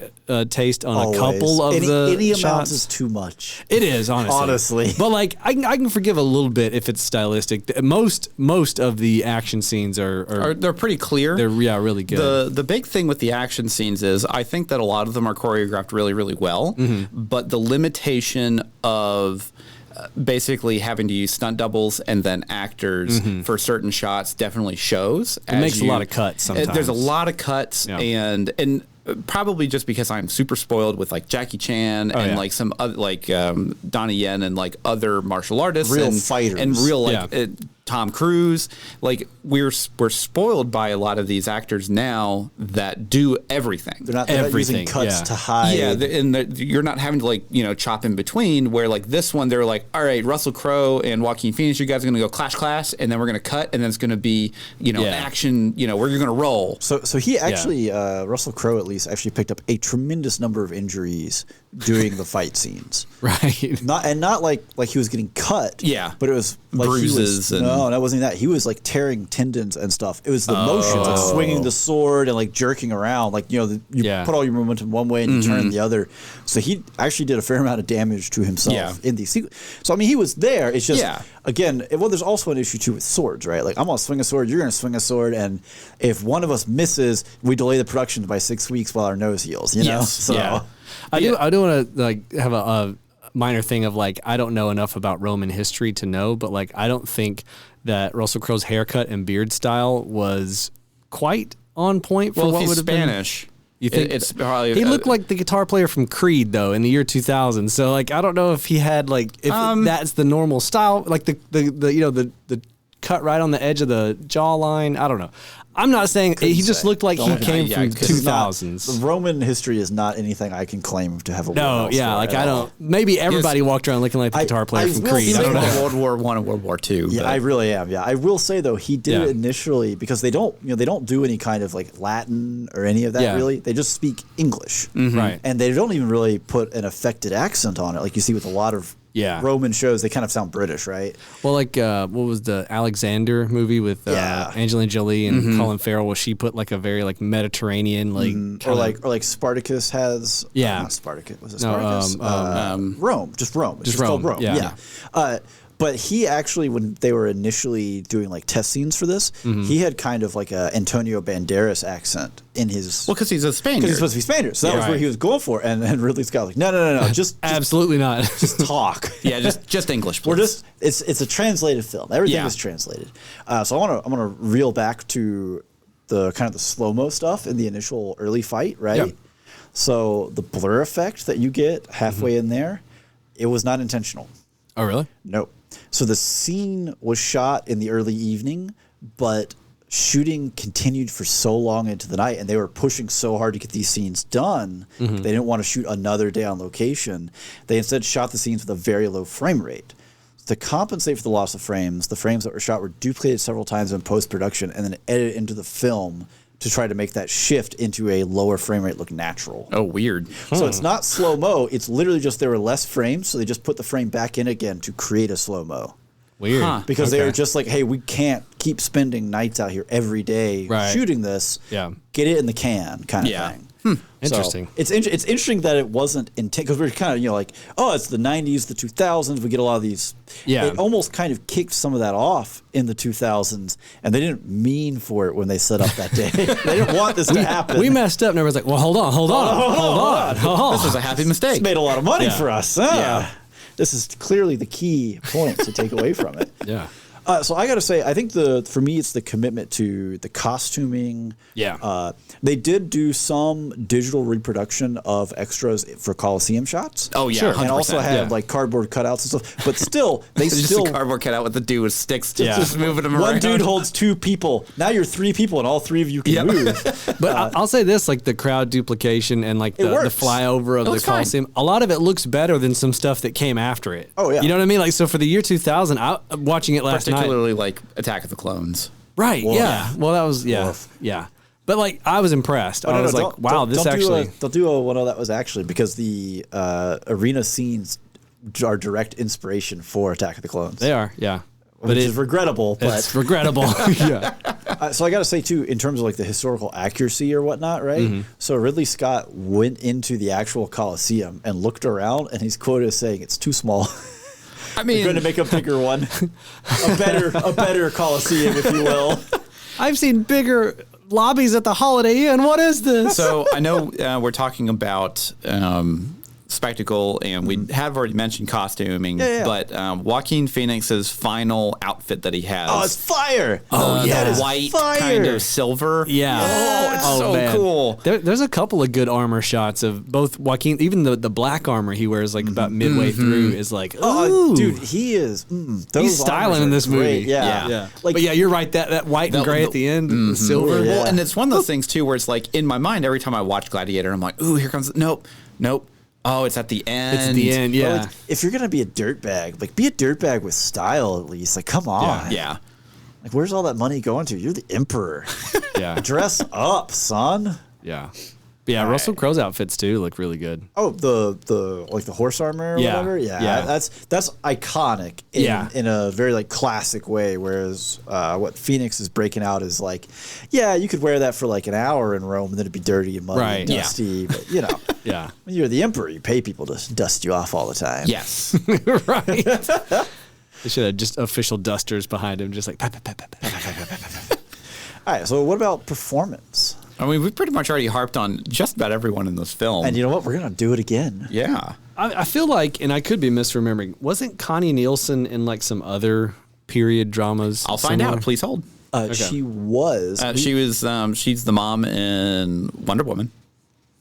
taste on a couple of any shots. amount is too much. It is, honestly. But like, I can forgive a little bit if it's stylistic. Most of the action scenes are they're pretty clear. They're really good. The big thing with the action scenes is I think that a lot of them are choreographed really, really well, but the limitation of basically having to use stunt doubles and then actors for certain shots definitely shows. It makes a lot of cuts sometimes. There's a lot of cuts, and probably just because I'm super spoiled with like Jackie Chan and like some other like Donnie Yen and like other martial artists, real fighters, and real like Tom Cruise. Like we're spoiled by a lot of these actors now that do everything. They're not using cuts to hide. Yeah, and you're not having to like chop in between. Where like this one, they're like, all right, Russell Crowe and Joaquin Phoenix, you guys are gonna go clash, and then we're gonna cut, and then it's gonna be action. Where you're gonna roll. So he actually Russell Crowe at least actually picked up a tremendous number of injuries during the fight scenes. Right. Not like he was getting cut. Yeah. But it was like bruises and No, that wasn't that. He was like tearing tendons and stuff. It was the motions, like swinging the sword and like jerking around. Like, you put all your momentum one way and you turn the other. So he actually did a fair amount of damage to himself in these sequences. So, I mean, he was there. It's just, again, there's also an issue too with swords, right? Like, I'm going to swing a sword, you're going to swing a sword. And if one of us misses, we delay the production by 6 weeks while our nose heals, you know? So, I do want to like have a minor thing of like, I don't know enough about Roman history to know, but like, I don't think that Russell Crowe's haircut and beard style was quite on point for what would have Spanish. Been. You think it's probably he looked like the guitar player from Creed though in the year 2000. So like, I don't know if he had like if that's the normal style, like the cut right on the edge of the jawline. I don't know. I'm not saying he just looked like he came from 2000s. The Roman history is not anything I can claim to have a I don't. Maybe everybody walked around looking like the guitar player from Creed. I don't know. World War I and World War II. Yeah, I really am. Yeah, I will say though he did it initially because they don't do any kind of like Latin or any of that really. They just speak English, right? And they don't even really put an affected accent on it, like you see with a lot of Roman shows. They kind of sound British, right? Well, like what was the Alexander movie with Angelina Jolie and Colin Farrell? Where she put like a very like Mediterranean or like Spartacus has not Spartacus, was it Spartacus? Rome, just Rome. It's just called Rome. Yeah. But he actually, when they were initially doing like test scenes for this, he had kind of like a Antonio Banderas accent in his. Well, because he's a Spaniard. Because he's supposed to be Spaniard, so that was where he was going for. And Ridley Scott was like, no, just absolutely not. Just talk. just English. Please. It's a translated film. Everything is translated. So I want to reel back to the kind of the slow mo stuff in the initial early fight, right? Yeah. So the blur effect that you get halfway in there, it was not intentional. Oh, really? Nope. So the scene was shot in the early evening, but shooting continued for so long into the night, and they were pushing so hard to get these scenes done. They didn't want to shoot another day on location. They instead shot the scenes with a very low frame rate. To compensate for the loss of frames, the frames that were shot were duplicated several times in post-production and then edited into the film to try to make that shift into a lower frame rate look natural. Oh, weird. So it's not slow-mo. It's literally just there were less frames, so they just put the frame back in again to create a slow-mo. Weird. Because they were just like, hey, we can't keep spending nights out here every day shooting this. Yeah. Get it in the can kind of thing. Interesting. So it's interesting that it wasn't intent because we're kind of like, oh, it's the 90s, the 2000s. We get a lot of these. Yeah. It almost kind of kicked some of that off in the 2000s, and they didn't mean for it when they set up that day. They didn't want this to happen. We messed up, and everyone's like, well, hold on. This was a happy mistake. It's made a lot of money for us. This is clearly the key point to take away from it. Yeah. So I got to say, I think for me, it's the commitment to the costuming. Yeah. They did do some digital reproduction of extras for Coliseum shots. Oh, yeah. Sure. And also had like cardboard cutouts and stuff. But still, just a cardboard cutout with the dude with sticks just moving them around. One dude holds two people. Now you're three people and all three of you can move. But I'll say this, like the crowd duplication and like the flyover of the Coliseum, a lot of it looks better than some stuff that came after it. Oh, yeah. You know what I mean? Like, so for the year 2000, watching it last night. Particularly like Attack of the Clones. Right, yeah. Well, that was, yeah. But like, I was impressed. I was like, wow, this actually. They'll do a that was actually because the arena scenes are direct inspiration for Attack of the Clones. They are, yeah. Which is regrettable. It's regrettable, yeah. So I got to say, too, in terms of like the historical accuracy or whatnot, right? So Ridley Scott went into the actual Coliseum and looked around, and he's quoted as saying, it's too small. I mean, they're going to make a bigger one, a better Coliseum, if you will. I've seen bigger lobbies at the Holiday Inn. What is this? So I know we're talking about spectacle, and we have already mentioned costuming, but Joaquin Phoenix's final outfit that he has. Oh, it's fire! That white kind of silver. Yeah. Oh, it's so cool. There's a couple of good armor shots of both Joaquin, even the black armor he wears like about midway through is like, ooh. Dude, he is. He's styling in this movie. Yeah. Like, but yeah, you're right. That white and gray at the end, the silver. Well, and it's one of those things too where it's like in my mind every time I watch Gladiator, I'm like, ooh, here comes. Nope. Oh, it's at the end. It's at the end, yeah. Well, like, if you're gonna be a dirtbag, like be a dirtbag with style at least. Like, come on. Yeah. Like, where's all that money going to? You're the emperor. Yeah. Dress up, son. Yeah. Yeah, Russell Crowe's outfits too look really good. Oh, the like the horse armor or whatever. Yeah, that's iconic in a very like classic way. Whereas what Phoenix is breaking out is like, yeah, you could wear that for like an hour in Rome and then it'd be dirty and muddy and dusty. But you know, when you're the emperor, you pay people to dust you off all the time. Yes, right. They should have just official dusters behind him, just like. All right, so what about performance? I mean, we pretty much already harped on just about everyone in this film. And you know what? We're going to do it again. Yeah. I feel like, and I could be misremembering, wasn't Connie Nielsen in like some other period dramas? I'll find out. Please hold. She was. She's the mom in Wonder Woman.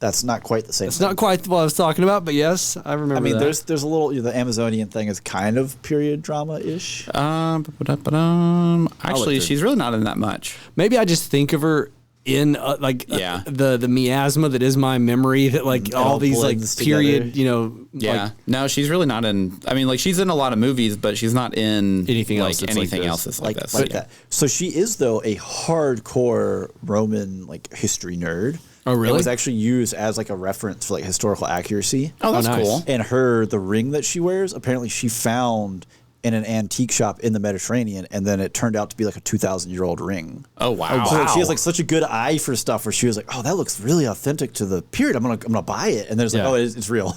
That's not quite the same. It's not quite what I was talking about, but yes, I remember. I mean, that. there's a little. The Amazonian thing is kind of period drama-ish. Actually, she's really not in that much. Maybe I just think of her in the miasma that is my memory, that like all these like period together. Like, no, she's really not in. I mean, like she's in a lot of movies, but she's not in anything else. Anything else that's like this. Like that. So she is though a hardcore Roman like history nerd. Oh, really? It was actually used as like a reference for like historical accuracy. Oh, that's cool. And the ring that she wears, apparently she found in an antique shop in the Mediterranean, and then it turned out to be like a 2,000-year-old ring. Oh, wow. So she has like such a good eye for stuff where she was like, oh, that looks really authentic to the period. I'm gonna buy it. And there's like, oh, it's real.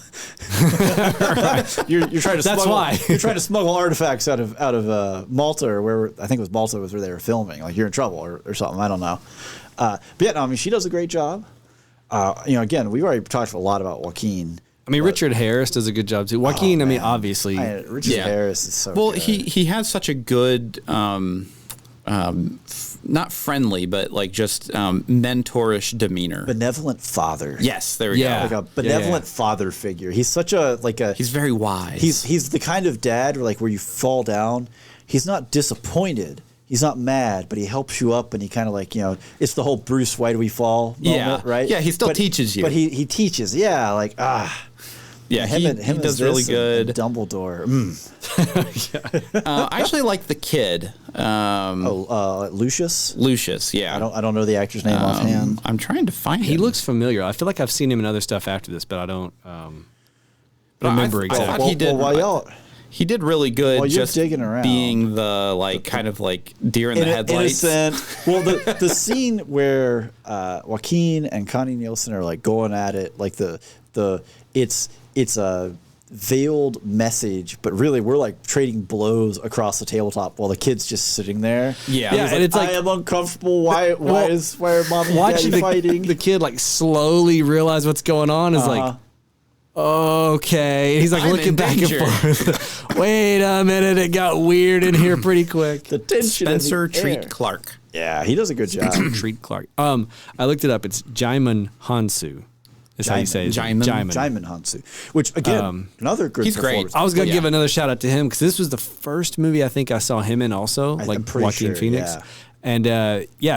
You're trying to you're trying to smuggle artifacts out of Malta, or where I think it was Malta was where they were filming. Like you're in trouble or something. I don't know. But yeah, no, I mean she does a great job. Again, we've already talked a lot about Joaquin. I mean, Richard Harris does a good job too. Joaquin, I mean, obviously. Richard Harris is so good. He has such a good, not friendly, but like just mentorish demeanor. Benevolent father. Yes, there we go. Like a benevolent father figure. He's such a He's very wise. He's the kind of dad where you fall down. He's not disappointed. He's not mad, but he helps you up, and he kind of it's the whole Bruce, why do we fall moment, right? Yeah, he still teaches you. But he teaches, Yeah, he does really good. And Dumbledore. I actually like the kid. Lucius? Lucius, yeah. I don't know the actor's name offhand. I'm trying to find him. He looks familiar. I feel like I've seen him in other stuff after this, but I don't remember exactly. He did. He did really good. While you're just digging around, being the kind of deer in the headlights. Innocent. Well, the scene where Joaquin and Connie Nielsen are going at it, it's a veiled message, but really we're trading blows across the tabletop while the kid's just sitting there. Yeah, and it's I am uncomfortable. Why are mom and daddy fighting? The kid slowly realize what's going on. Is okay. He's looking back and forth. Wait a minute, it got weird in here pretty quick. The tension. Spencer Treat Clark. Yeah, he does a good job. Treat Clark. I looked it up. It's Jaimin Hansu. Is how you say it. Jaimin Hansu. Which again, another good. He's great. I was gonna give another shout out to him because this was the first movie I think I saw him in. Also, Joaquin Phoenix. Yeah. And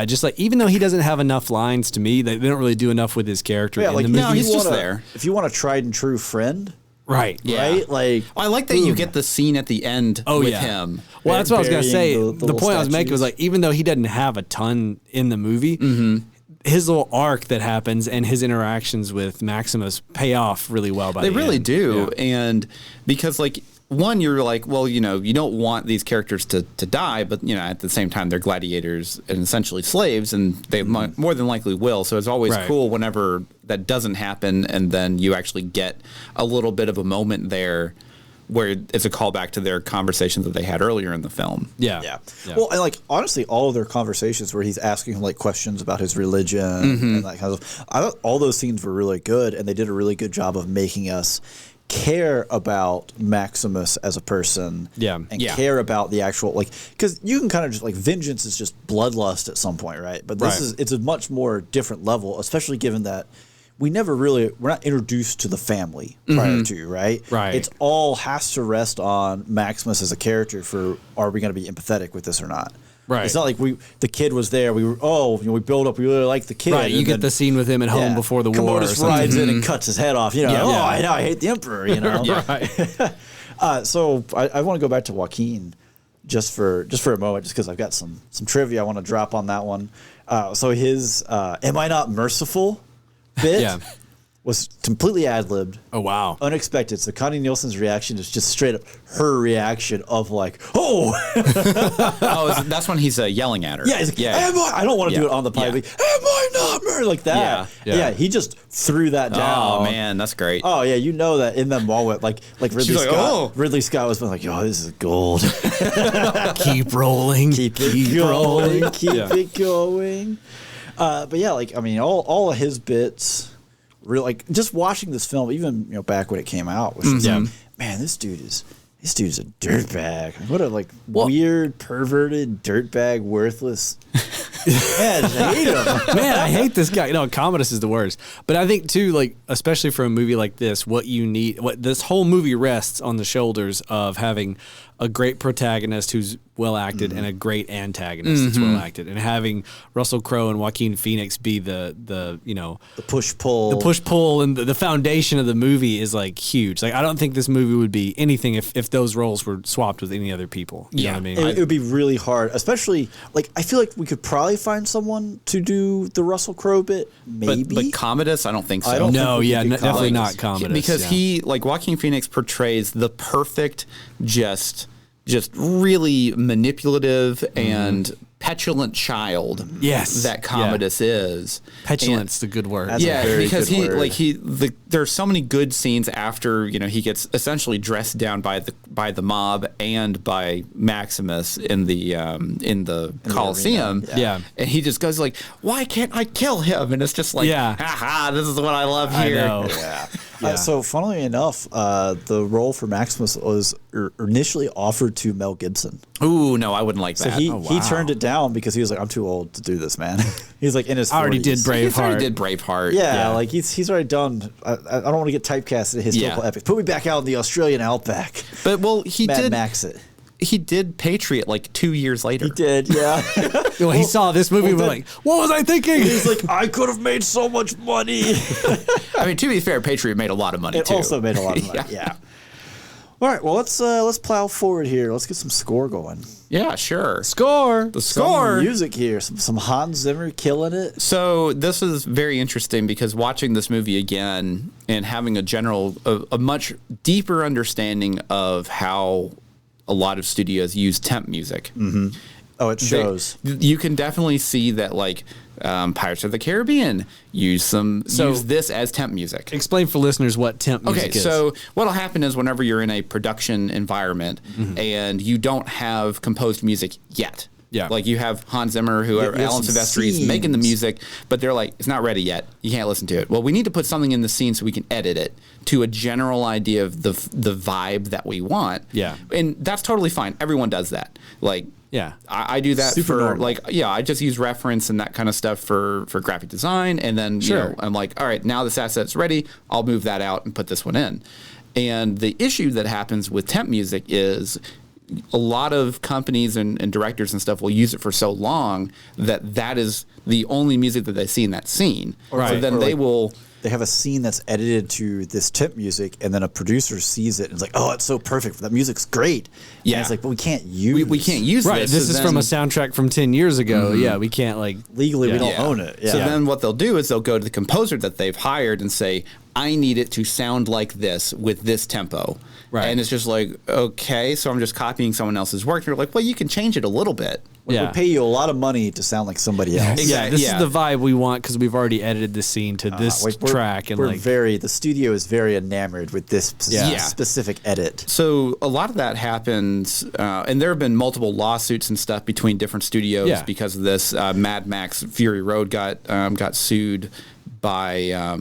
just even though he doesn't have enough lines to me, they don't really do enough with his character in the movie. No, he's just there. If you want a tried and true friend, right? Right, I like that you get the scene at the end with him. Well, that's what I was gonna say. The point I was making was even though he doesn't have a ton in the movie, his little arc that happens and his interactions with Maximus pay off really well. They really do, and because one, you're well, you don't want these characters to die, but at the same time they're gladiators and essentially slaves, and they more than likely will. So it's always cool whenever that doesn't happen, and then you actually get a little bit of a moment there where it's a callback to their conversations that they had earlier in the film. Yeah. Well, and honestly, all of their conversations where he's asking him questions about his religion and that kind of stuff, I thought all those scenes were really good, and they did a really good job of making us care about Maximus as a person, care about the actual because you can kind of just vengeance is just bloodlust at some point, right? But it's a much more different level, especially given that we're not introduced to the family prior to, right? Right. It's all has to rest on Maximus as a character for are we going to be empathetic with this or not? Right. It's not like the kid was there. We build up. We really like the kid. Right. You get the scene with him at home before the war. Commodus rides in and cuts his head off. I hate the emperor. Right. So I want to go back to Joaquin just for a moment, just because I've got some trivia I want to drop on that one. So his "Am I Not Merciful" bit was completely ad-libbed. Oh, wow. Unexpected. So Connie Nielsen's reaction is just straight up her reaction of like, oh. That's when he's yelling at her. Yeah, he's like, am I don't want to do it on the pipe. Like, am I not Mary? Like that. Yeah. He just threw that down. Oh, man, that's great. Oh, yeah, you know that in the moment, like Ridley Scott. Oh. Ridley Scott was like, oh, this is gold. Keep rolling. Keep it going. Keep it going. But yeah, like, I mean, all of his bits, really, like, just watching this film, even, back when it came out, was just like, man, this dude is a dirtbag. What a, like, weird, perverted, dirtbag, worthless. Man, I hate him. Man, I hate this guy. No, Commodus is the worst. But I think, too, like, especially for a movie like this, what this whole movie rests on the shoulders of having a great protagonist who's well acted and a great antagonist that's well acted, and having Russell Crowe and Joaquin Phoenix be the push pull, and the foundation of the movie is like huge. Like, I don't think this movie would be anything if those roles were swapped with any other people. You know what I mean? It would be really hard, especially like I feel like we could probably find someone to do the Russell Crowe bit. Maybe, but Commodus, I don't think so. Definitely not Commodus, because he, like, Joaquin Phoenix portrays the perfect, just really manipulative and petulant child. That Commodus is. Petulant's the good word. Because there's so many good scenes after he gets essentially dressed down by the mob and by Maximus in the Coliseum. And he just goes like, why can't I kill him? And it's just like, haha, this is what I love here. I know. So funnily enough, the role for Maximus was initially offered to Mel Gibson. Ooh, no, I wouldn't like that. So he turned it down because he was like, I'm too old to do this, man. He's like in his 40s. I already did Braveheart. Yeah, like he's already done. I don't want to get typecast in historical epics. Put me back out in the Australian outback. But he Mad did Max it. He did Patriot like 2 years later. He did, yeah. Well, he saw this movie and was like, what was I thinking? He's like, I could have made so much money. I mean, to be fair, Patriot made a lot of money too. It also made a lot of money, yeah. All right, well, let's plow forward here. Let's get some score going. Yeah, sure. Score. The score. Some music here. Some Hans Zimmer killing it. So this is very interesting because watching this movie again and having a much deeper understanding of how a lot of studios use temp music. Mm-hmm. Oh, it shows. You can definitely see that, like, Pirates of the Caribbean use this as temp music. Explain for listeners what temp music is. So what'll happen is whenever you're in a production environment and you don't have composed music yet. Yeah. Like you have Hans Zimmer, Alan Silvestri is making the music, but they're like, it's not ready yet. You can't listen to it. Well, we need to put something in the scene so we can edit it to a general idea of the vibe that we want. Yeah. And that's totally fine. Everyone does that. Like, I do that super normal. I just use reference and that kind of stuff for graphic design. And then, I'm like, all right, now this asset's ready. I'll move that out and put this one in. And the issue that happens with temp music is a lot of companies and directors and stuff will use it for so long that is the only music that they see in that scene. Right. So then they have a scene that's edited to this temp music, and then a producer sees it and is like, "Oh, it's so perfect. That music's great." Yeah, and it's like, but we can't use. We can't use right. This. This is from a soundtrack from 10 years ago. Mm-hmm. Yeah, we can't legally we don't own it. Yeah. So then what they'll do is they'll go to the composer that they've hired and say, "I need it to sound like this with this tempo." Right. And it's just like, okay, so I'm just copying someone else's work. And you're like, well, you can change it a little bit. We pay you a lot of money to sound like somebody else. Exactly. This is the vibe we want because we've already edited the scene to this track. And the studio is very enamored with this specific edit. So a lot of that happens, and there have been multiple lawsuits and stuff between different studios because of this. Mad Max Fury Road got sued by...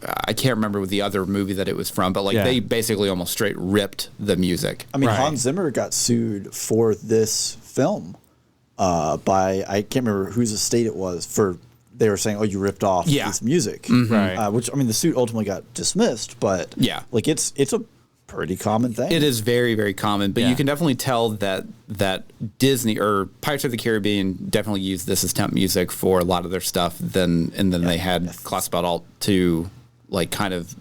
I can't remember the other movie that it was from, but they basically almost straight ripped the music. I mean, Hans Zimmer got sued for this film by, I can't remember whose estate it was, they were saying, oh, you ripped off this music. Mm-hmm. Right. Which, I mean, the suit ultimately got dismissed, but like it's a pretty common thing. It is very, very common, but you can definitely tell that Disney or Pirates of the Caribbean definitely used this as temp music for a lot of their stuff. And then they had Classified Alt to like kind of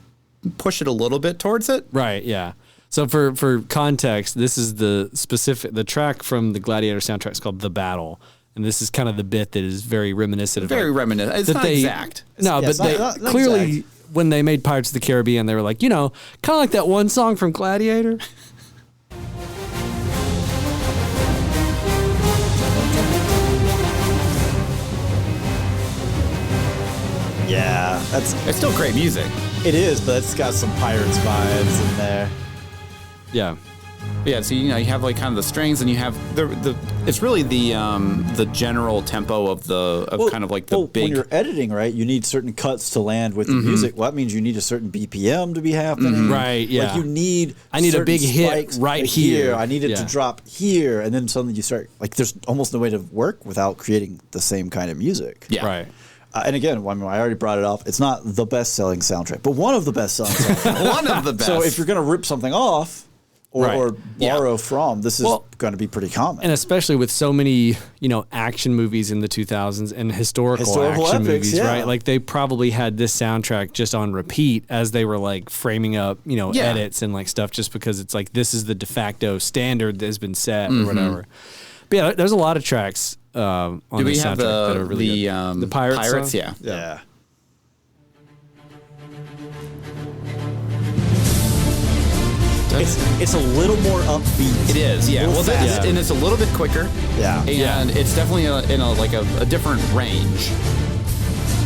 push it a little bit towards it. Right. Yeah. So for context, this is the track from the Gladiator soundtrack is called The Battle. and this is kind of the bit that is very reminiscent of Very like, reminiscent. It's that not exact. No, Yeah, but it's they not clearly exact. when they made Pirates of the Caribbean, they were like, kind of like that one song from Gladiator. Yeah, It's still great music. it is, but it's got some Pirates vibes in there. Yeah. Yeah, so you have like kind of the strings, and you have the it's really the general tempo of kind of like the when big. you're editing, right, you need certain cuts to land with the music. Well, that means you need a certain BPM to be happening. Right, yeah. Like you need. I need a certain big hit spikes right here. I need it Yeah. to drop here, and then suddenly you start like there's almost no way to work without creating the same kind of music. Yeah. Right. And again, I already brought it up. It's not the best-selling soundtrack, but one of the best-selling soundtracks. One of the best. So if you're going to rip something off or, Right. or borrow from, this is Well, going to be pretty common. And especially with so many, action movies in the 2000s and historical action epics, movies, yeah. right? Like they probably had this soundtrack just on repeat as they were like framing up, edits and like stuff, just because it's like this is the de facto standard that has been set or whatever. But yeah, there's a lot of tracks on do the we soundtrack have that are really good. The Pirates song? Yeah. yeah. It's a little more upbeat. It is, yeah. Little Well, faster. and it's a little bit quicker. Yeah. And it's definitely in a different range.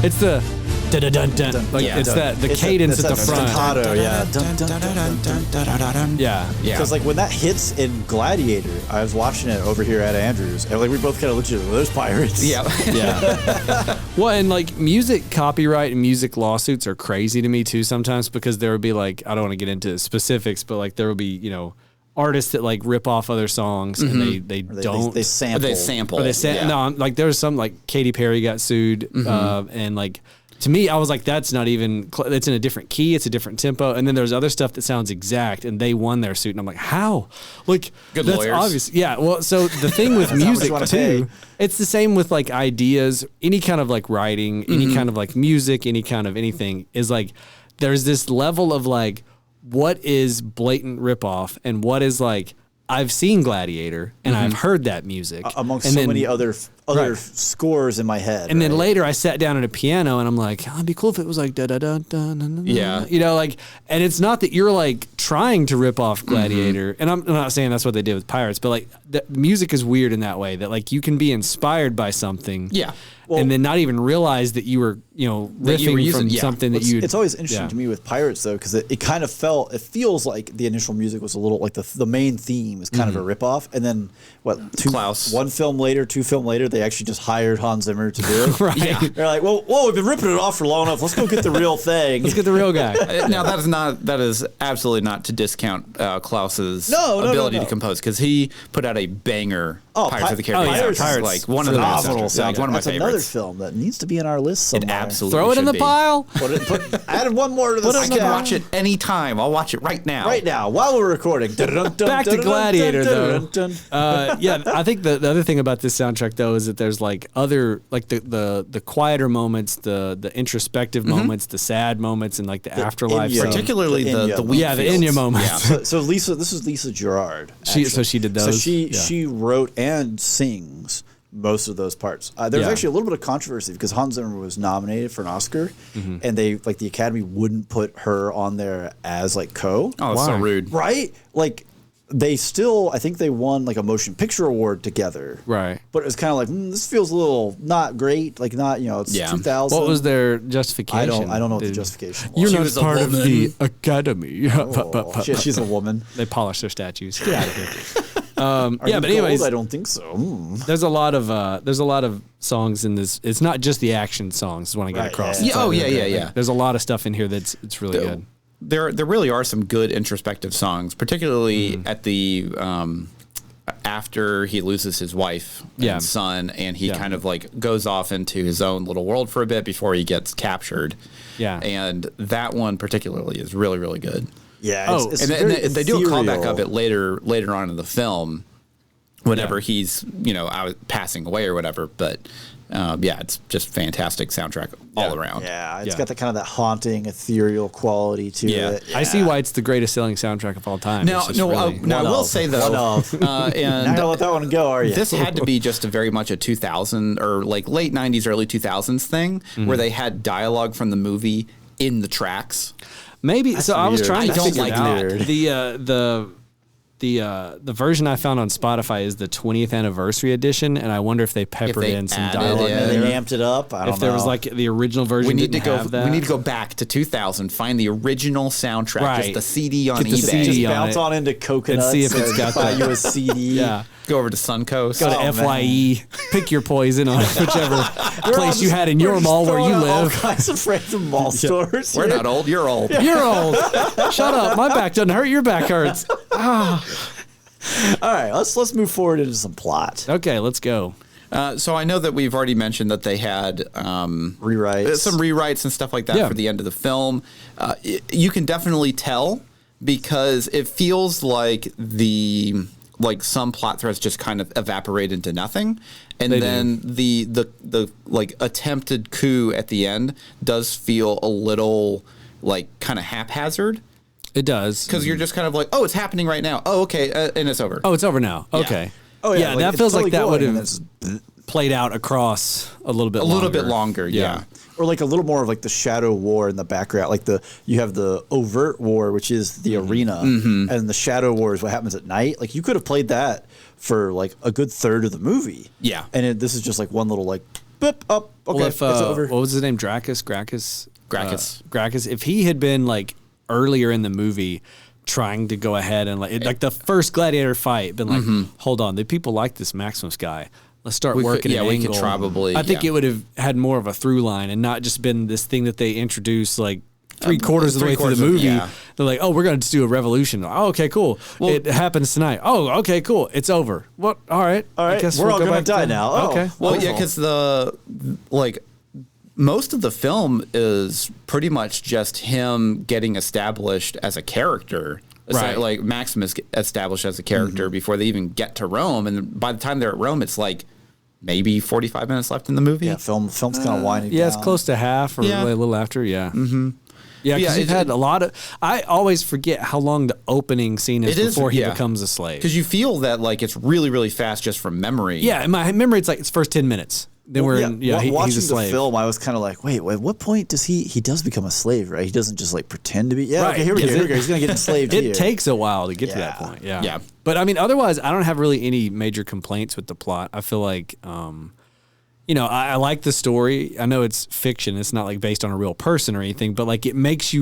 It's the dun-dun-dun-dun. Like Yeah. it's the It's cadence it's at the that front. staccato, yeah. Dun, dun, dun, dun, dun, dun, dun, dun. Yeah. Yeah. Because like when that hits in Gladiator, I was watching it over here at Andrews, and like we both kind of looked at it. Well, there's pirates. Yeah. Yeah. Well, and like music copyright and music lawsuits are crazy to me too sometimes, because there would be like, I don't want to get into specifics, but like there will be, artists that like rip off other songs and they Or don't. They sample. They sample. Or they say, Yeah. no, like there was some like Katy Perry got sued and like, to me, I was like, that's not even, it's in a different key, it's a different tempo. And then there's other stuff that sounds exact, and they won their suit. And I'm like, how? Like, Good that's lawyers. obvious. Yeah, well, so the thing with much you music wanna too, pay. it's the same with like ideas, any kind of like writing, any kind of like music, any kind of anything, is like, there's this level of like, what is blatant ripoff and what is like, I've seen Gladiator and I've heard that music. Amongst and so then, many other Right. scores in my head. and then right? later I sat down at a piano and I'm like, oh, it'd be cool if it was like da da da da da da. Yeah. And it's not that you're like trying to rip off Gladiator, and I'm not saying that's what they did with Pirates, but like the music is weird in that way that like you can be inspired by something, Yeah. and then not even realize that you were That you riffing were using- from yeah. something that It's, you. it's always interesting to me with Pirates though, because it kind of it feels like the initial music was a little like the main theme is kind of a ripoff, and then Klaus. one film later, two film later, they actually just hired Hans Zimmer to do it. Right. Yeah. They're like, whoa, we've been ripping it off for long enough. Let's go get the real thing. Let's get the real guy. Now that is absolutely not to discount Klaus's No, ability no. to compose, because he put out a banger. Oh, Pirates of the Caribbean. Pirates soundtrack, is like one of the phenomenal best. Like one of my That's another favorites. film that needs to be in our list somewhere. It absolutely Throw it in should the be. pile. Added one more to the I can watch it anytime. I'll watch it right now. right now while we're recording. Back to Gladiator, though. Yeah, I think the other thing about this soundtrack though is that there's like other like the quieter moments, the introspective moments, the sad moments, and like the afterlife. Enya. stuff. Particularly The the Enya. wheat Yeah, the fields. Enya moments. Yeah. So Lisa, this is Lisa Gerard. So actually. she did So those? she Yeah. she wrote and sings most of those parts. There was Yeah. actually a little bit of controversy because Hans Zimmer was nominated for an Oscar, Mm-hmm. and they like the Academy wouldn't put her on there as like Crowe. Oh, it's so Why? rude. Right? Like they still, I think they won like a motion picture award together. Right. But it was kind of like this feels a little not great. Like not it's Yeah. 2000. What was their justification? I don't know what the Did- justification was. You're She not was a part of woman. the Academy. Oh, she's a woman. They polish their statues. Get out of here. Are Yeah, you but anyways, gold? I don't think so. there's a lot of songs in this. It's not just the action songs. Is what I get Right, across. yeah. It's Yeah, oh, like- yeah, yeah. There's a lot of stuff in here it's really good. There really are some good introspective songs, particularly at the after he loses his wife Yeah. and son, and he Yeah. kind of like goes off into his own little world for a bit before he gets captured. Yeah. And that one particularly is really, really good. Yeah. Oh, It's And very they do a callback ethereal. of it later on in the film. whenever he's, out passing away or whatever. But it's just fantastic soundtrack all around. Yeah, it's got that kind of that haunting, ethereal quality to it. Yeah. I see why it's the greatest selling soundtrack of all time. Now, I will say though, and not gonna let that one go, are you? This had to be just a very much a 2000 or like late 90s, early 2000s thing where they had dialogue from the movie in the tracks. Maybe. That's so I was weird. trying to I don't figure like it out. that. The version I found on Spotify is the 20th anniversary edition, and I wonder if they peppered they in some added dialogue. it. They amped it up. I don't know. If there was like the original version, We need to have that. We need to go back to 2000, find the original soundtrack, Right. just the CD on Get the eBay. CD just on bounce it. on into Coconuts And see if it's got buy that. you a CD. Yeah. Go over to Suncoast. Go to Oh, FYE, pick your poison on whichever We're all place you just- had in we're your just mall where throwing you out all live. kinds of random mall stores. We're here. not old. You're old. You're old. Shut up. My back doesn't hurt. Your back hurts. All right, let's move forward into some plot. Okay, let's go. So I know that we've already mentioned that they had Rewrites. some rewrites and stuff like that Yeah. for the end of the film. You can definitely tell because it feels like some plot threads just kind of evaporate into nothing, and They then the like attempted coup at the end does feel a little like kind of haphazard. It does. Because you're just kind of like, oh, it's happening right now. Oh, okay, and it's over. Oh, it's over now. Okay. Oh, yeah, like, that it's feels totally like that would going, and have it's- played out across a little bit a longer. little bit longer, yeah. or like a little more of like the shadow war in the background. Like you have the overt war, which is the arena, and the shadow war is what happens at night. Like you could have played that for like a good third of the movie. Yeah. And this is just like one little like, boop, up, okay, Well, if, it's over. what was his name? Gracchus? Gracchus. If he had been like earlier in the movie trying to go ahead and like the first Gladiator fight, been like, hold on, the people like this Maximus guy. Let's start working an we could angle. probably, I think it would have had more of a through line and not just been this thing that they introduced like three-quarters of the way through the movie. They're like, oh, we're going to just do a revolution. Oh, okay, cool. Well, it happens tonight. Oh, okay, cool. It's over. What? All right. I guess we're all going to die now. Oh, okay. Well, yeah, because most of the film is pretty much just him getting established as a character. Right. Like Maximus established as a character before they even get to Rome. And by the time they're at Rome, it's like maybe 45 minutes left in the movie. Yeah, film's kind of winding down. Yeah, it's close to half or Yeah. a little after. Yeah. Mm-hmm. Yeah, because Yeah, you've had a lot of. I always forget how long the opening scene is It is, before he yeah. becomes a slave. Because you feel that like it's really, really fast just from memory. Yeah, in my memory, it's like it's first 10 minutes. Then watching he's a slave. the film, I was kind of like, wait, at what point does he does become a slave, right? He doesn't just like pretend to be. Yeah, Right. okay, here we go. He's gonna get enslaved It here. takes a while to get to that Yeah. point. Yeah. Yeah. But I mean, otherwise, I don't have really any major complaints with the plot. I feel like, I like the story. I know it's fiction. It's not like based on a real person or anything, but like it makes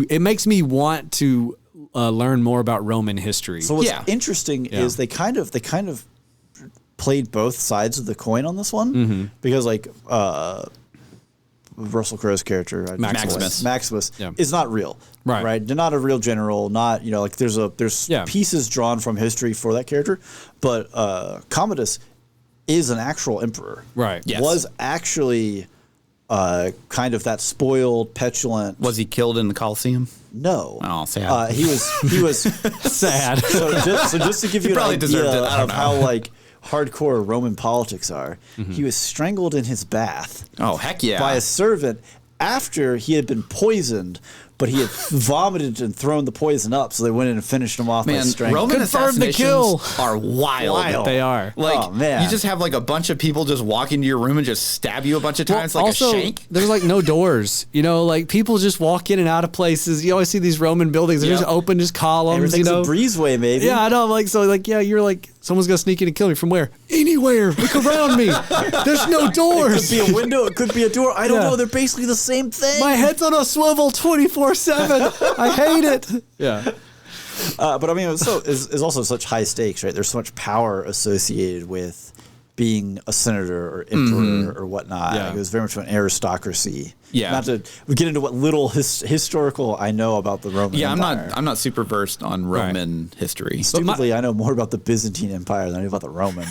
me want to learn more about Roman history. So what's Yeah. interesting Yeah. is they kind of played both sides of the coin on this one because like Russell Crowe's character Maximus Yeah. is not real, Right. They're not a real general. Not like there's pieces drawn from history for that character, but Commodus is an actual emperor. Right. Yes. Was actually kind of that spoiled, petulant. Was he killed in the Colosseum? No. Oh, sad. He was Sad. So just to give you an probably idea deserved it. I don't of know. how like hardcore Roman politics are, he was strangled in his bath Oh, heck yeah. by a servant after he had been poisoned, but he had vomited and thrown the poison up, so they went in and finished him off by Man, strangling. Roman Confirm the kill. assassinations are wild. They are. Like, Oh, man. you just have like a bunch of people just walk into your room and just stab you a bunch of times like also, a shank. there's like no doors. Like people just walk in and out of places. You always see these Roman buildings. They're Yep. just open, just columns. Everything's a breezeway, maybe. Yeah, I know. You're like, someone's gonna sneak in and kill me from where? Anywhere. Look around me. There's no It doors. could be a window. It could be a door. I don't Yeah. know. They're basically the same thing. My head's on a swivel 24/7. I hate it. Yeah. But I mean, it's also such high stakes, right? There's so much power associated with being a senator or emperor or whatnot. Yeah. Like, it was very much an aristocracy. Yeah. Not to get into what little historical I know about the Roman Yeah, Empire. I'm not super versed on Roman history. Stupidly, I know more about the Byzantine Empire than I do about the Roman.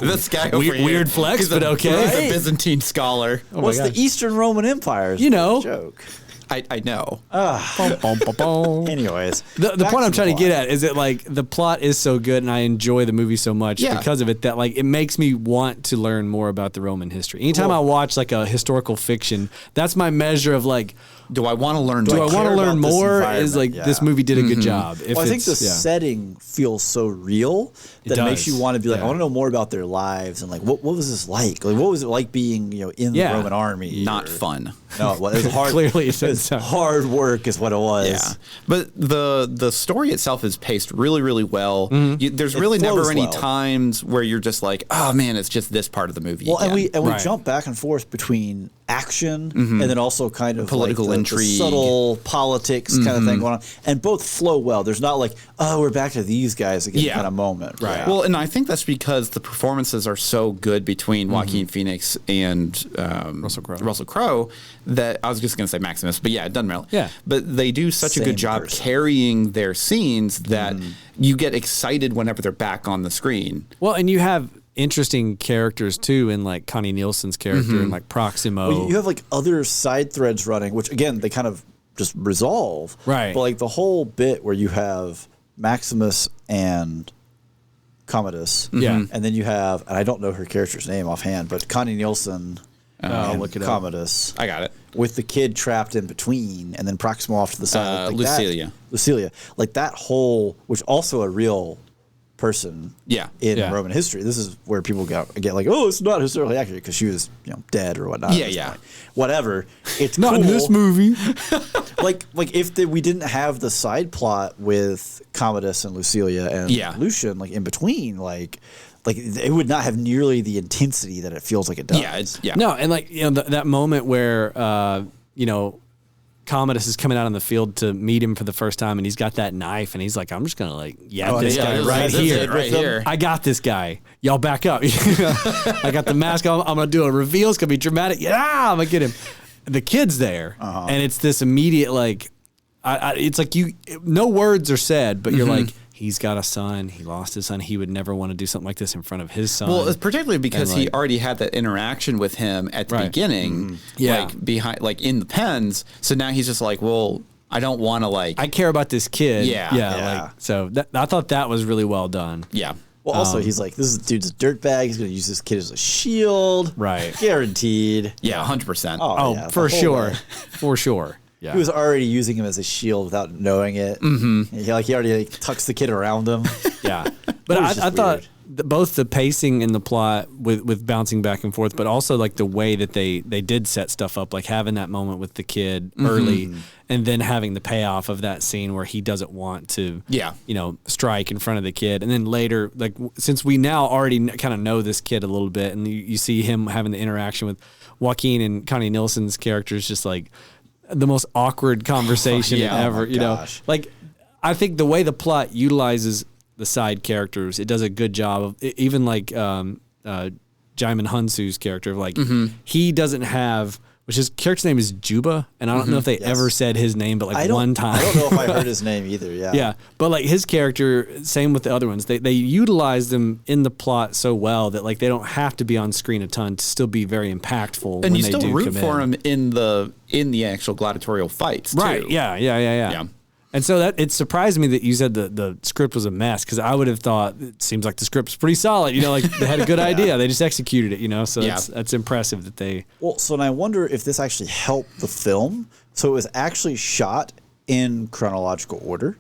This guy over here, Weird flex, he's but okay. He's Right? a Byzantine scholar. What's God. the Eastern Roman Empire? Is You the know. joke. I know. Anyways, the point I'm trying to get at is that like the plot is so good and I enjoy the movie so much because of it that like it makes me want to learn more about the Roman history. Anytime I watch like a historical fiction, that's my measure of like, do I want to learn? Do I want to learn more? Is like this movie did a good job. Well, I think the setting feels so real that it makes you want to be like, I want to know more about their lives and like what was this like? Like what was it like being in the Roman army? Not fun. No, well, it was hard. Clearly, it was hard work is what it was. Yeah, but the story itself is paced really, really well. There's really never any times where you're just like, oh man, it's just this part of the movie. Well, again. and we jump back and forth between action and then also kind of political like intrigue, the subtle politics kind of thing going on, and both flow well. There's not like, oh, we're back to these guys again kind of moment. Right. Well, and I think that's because the performances are so good between Joaquin Phoenix and Russel Crowe that I was just going to say Maximus, but it doesn't matter. Yeah. But they do such a good job carrying their scenes that you get excited whenever they're back on the screen. Well, and you have interesting characters too in like Connie Nielsen's character and like Proximo. Well, you have like other side threads running, which again, they kind of just resolve. Right. But like the whole bit where you have Maximus and Commodus. And then you have, and I don't know her character's name offhand, but Connie Nielsen and look it Commodus. I got it. With the kid trapped in between, and then Proximo off to the side. Like Lucilia. Lucilia. Like that whole, which also a real person in Roman history. This is where people get like, oh, it's not historically accurate because she was dead or whatnot. Whatever. It's not in this movie. like if we didn't have the side plot with Commodus and Lucilia and Lucian like in between, like it would not have nearly the intensity that it feels like it does. No, and like that moment where Commodus is coming out on the field to meet him for the first time, and he's got that knife, and he's like, "I'm just gonna like this guy right here. I got this guy. Y'all back up. I got the mask on. I'm gonna do a reveal. It's gonna be dramatic. Yeah, I'm gonna get him." The kid's there, and it's this immediate like, it's like no words are said, but you're like, he's got a son. He lost his son. He would never want to do something like this in front of his son. Well, it's particularly because he already had that interaction with him at the beginning, like behind, like in the pens. So now he's just like, well, I don't want to like. I care about this kid. Like, so I thought that was really well done. Yeah. Well, also he's like, this dude's a dirtbag. He's going to use this kid as a shield. Right. Guaranteed. Yeah, 100%. Oh, for sure. For sure. Yeah. He was already using him as a shield without knowing it. He already tucks the kid around him. Yeah. But I thought both the pacing and the plot with bouncing back and forth, but also like the way that they did set stuff up, like having that moment with the kid early and then having the payoff of that scene where he doesn't want to, strike in front of the kid. And then later, like since we now already kind of know this kid a little bit and you see him having the interaction with Joaquin and Connie Nielsen's characters, just like the most awkward conversation ever, like I think the way the plot utilizes the side characters, it does a good job of even like Jaimon Hunsu's character, like he doesn't have, which his character's name is Juba, and I don't know if they ever said his name, but like one time. I don't know if I heard his name either. Yeah, but like his character, same with the other ones. They utilize them in the plot so well that like they don't have to be on screen a ton to still be very impactful. And you still root for him in the actual gladiatorial fights, too. Right? Yeah. And so that it surprised me that you said the script was a mess, because I would have thought it seems like the script's pretty solid. Like they had a good idea, they just executed it. So that's impressive that they. Well, so and I wonder if this actually helped the film. So it was actually shot in chronological order.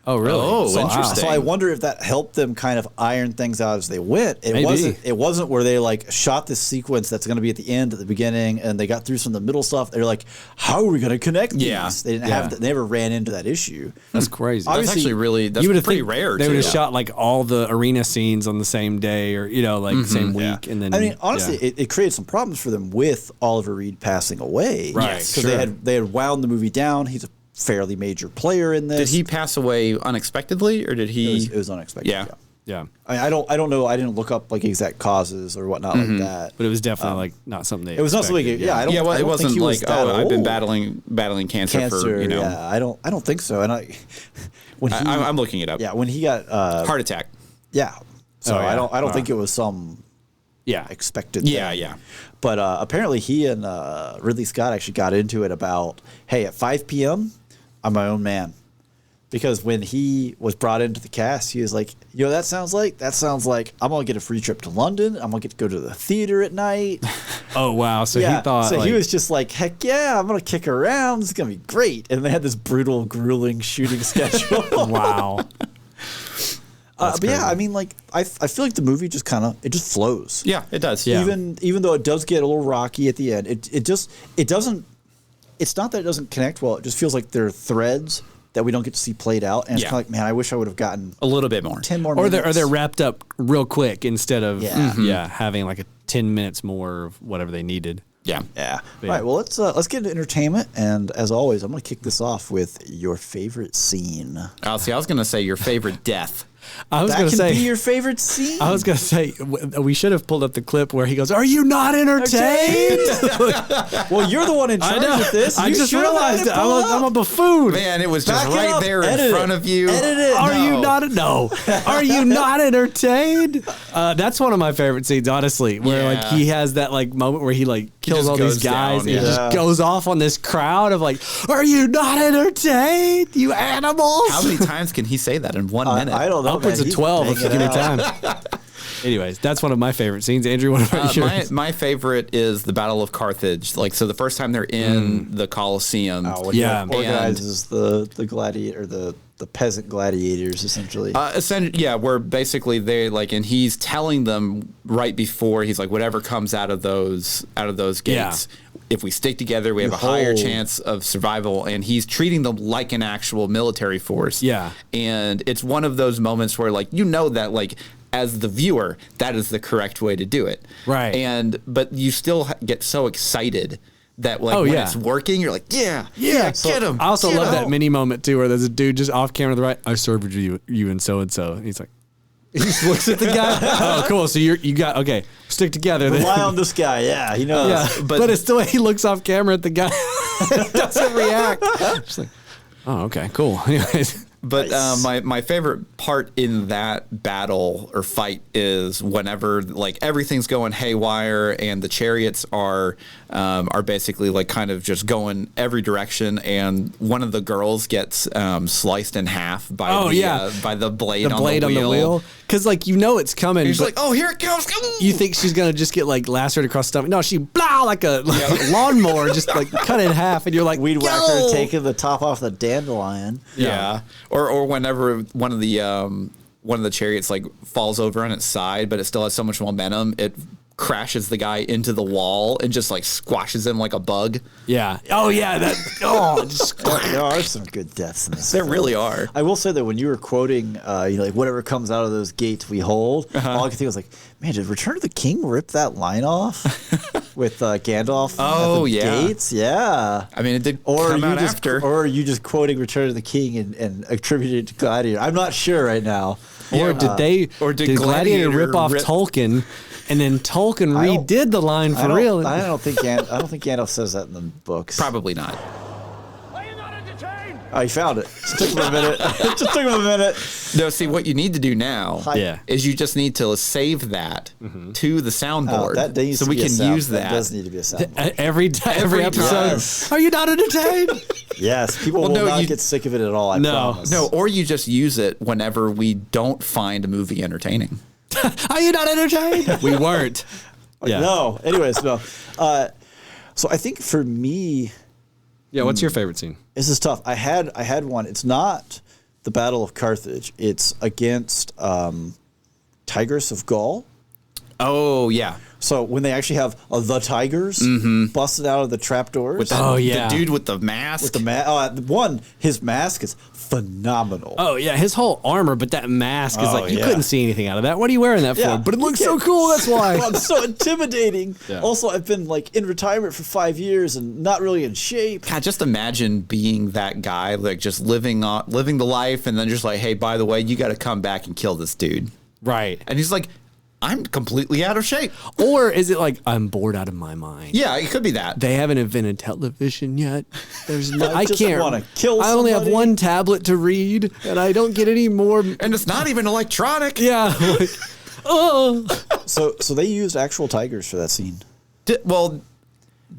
Oh, really? Oh, interesting. So I wonder if that helped them kind of iron things out as they went. Maybe. It wasn't where they like shot this sequence that's going to be at the end, at the beginning, and they got through some of the middle stuff. They're like, how are we going to connect these? They didn't have. They never ran into that issue. That's crazy. That's actually really pretty rare. They would have shot like all the arena scenes on the same day, or like the same week, and then. I mean, honestly, it created some problems for them with Oliver Reed passing away, right? Because they had wound the movie down. He's a fairly major player in this. Did he pass away unexpectedly, or did he? It was unexpected. Yeah. I don't know. I didn't look up like exact causes or whatnot like that. But it was definitely like not something they. It was not something. expected. I don't. Yeah, well, I don't it wasn't think he like, was that I've been old. battling cancer for Yeah, I don't think so. And I'm looking it up. Yeah, when he got heart attack. Yeah. So Oh, yeah. I don't think it was some expected thing. Yeah. But apparently he and Ridley Scott actually got into it about, hey, at 5 p.m., I'm my own man. Because when he was brought into the cast, he was like, you know, that sounds like I'm going to get a free trip to London. I'm going to get to go to the theater at night. Oh, wow. So he thought. So he was just like, heck yeah, I'm going to kick around. This is going to be great. And they had this brutal, grueling shooting schedule. Wow. But yeah, I mean, like, I feel like the movie just it just flows. Yeah, it does. Yeah. Even though it does get a little rocky at the end, it doesn't, it's not that it doesn't connect well. It just feels like there are threads that we don't get to see played out. And it's kind of like, man, I wish I would have gotten a little bit more. 10 more minutes. Or they're wrapped up real quick instead of having like a 10 minutes more of whatever they needed. Yeah. Yeah. All right, well, let's get into entertainment. And as always, I'm going to kick this off with your favorite scene. I was going to say your favorite death. I was going to say be your favorite scene. I was going to say we should have pulled up the clip where he goes, "Are you not entertained?" Well, you're the one in charge of this. I just realized it. I'm a buffoon. Man, it was just Back it right up. there in Edit front it. of you. Edit it. Are you not? No. Are you not entertained? That's one of my favorite scenes, honestly, where like he has that like moment where he like kills just all these goes guys down, and he just goes off on this crowd of like, "Are you not entertained, you animals?" How many times can he say that in 1 minute? I don't know. Upwards man. of 12 if you give me Hanging time. Anyways, that's one of my favorite scenes. Andrew, what about yours? My favorite is the Battle of Carthage. Like, so the first time they're in the Colosseum. When he organizes the gladiator, the peasant gladiators, essentially. Where basically they like, and he's telling them right before, he's like, whatever comes out of those gates, if we stick together, we have a higher chance of survival. And he's treating them like an actual military force. Yeah. And it's one of those moments where, like, you know that, like, as the viewer, that is the correct way to do it. Right. But you still get so excited that, like, when it's working, you're like, get him. I also love that mini moment too, where there's a dude just off camera to the right. "I served you and so and so." He's like, he just looks at the guy. Oh, cool. So you got okay. Stick together. Rely on this guy. Yeah, he knows. Yeah, but it's the way he looks off camera at the guy. Doesn't react. Just like, oh, okay, cool. Anyways. But my favorite part in that battle or fight is whenever like everything's going haywire and the chariots are basically like kind of just going every direction, and one of the girls gets sliced in half by by the blade on the wheel. Because like it's coming. He's like, oh, here it comes. You think she's gonna just get like lacerated across the stomach? No, she like a lawnmower, just like cut in half, and you're like, weed whacker taking the top off the dandelion. Yeah. Or whenever one of the chariots like falls over on its side, but it still has so much momentum, it crashes the guy into the wall and just like squashes him like a bug. Yeah. Oh yeah. There are some good deaths in this. There really are. I will say that when you were quoting, like whatever comes out of those gates we hold, all I could think was like, man, did Return of the King rip that line off with Gandalf? Oh at the gates? Yeah. I mean, it did come out after. Or are you just quoting Return of the King and attributing it to Gladiator? I'm not sure right now. Or did Gladiator rip off Tolkien? And then Tolkien redid the line for real. I don't think Gandalf says that in the books. Probably not. Are you not entertained? Oh, he found it. Just took him a minute. No, see, what you need to do now is you just need to save that to the soundboard so we can use that. That does need to be a soundboard. Every episode. Yes. Are you not entertained? Yes, people will not get sick of it at all, I promise. No, or you just use it whenever we don't find a movie entertaining. Are you not entertained? We weren't. Yeah. No. Anyways, no. So I think for me, what's your favorite scene? This is tough. I had one. It's not the Battle of Carthage. It's against Tigris of Gaul. Oh yeah. So when they actually have the tigers busted out of the trapdoors. The dude with the mask. His mask is phenomenal. Oh yeah, his whole armor, but that mask is like you couldn't see anything out of that. What are you wearing that for? But it looks so cool. That's why. Well, it's so intimidating. Yeah. Also, I've been like in retirement for 5 years and not really in shape. God, just imagine being that guy, like just living the life, and then just like, hey, by the way, you got to come back and kill this dude. Right. And he's like, I'm completely out of shape. Or is it like, I'm bored out of my mind? Yeah, it could be that. They haven't invented television yet. There's no, I can't want to kill somebody. I only have one tablet to read, and I don't get any more. And it's not even electronic. Yeah. Like, So they used actual tigers for that scene. Well,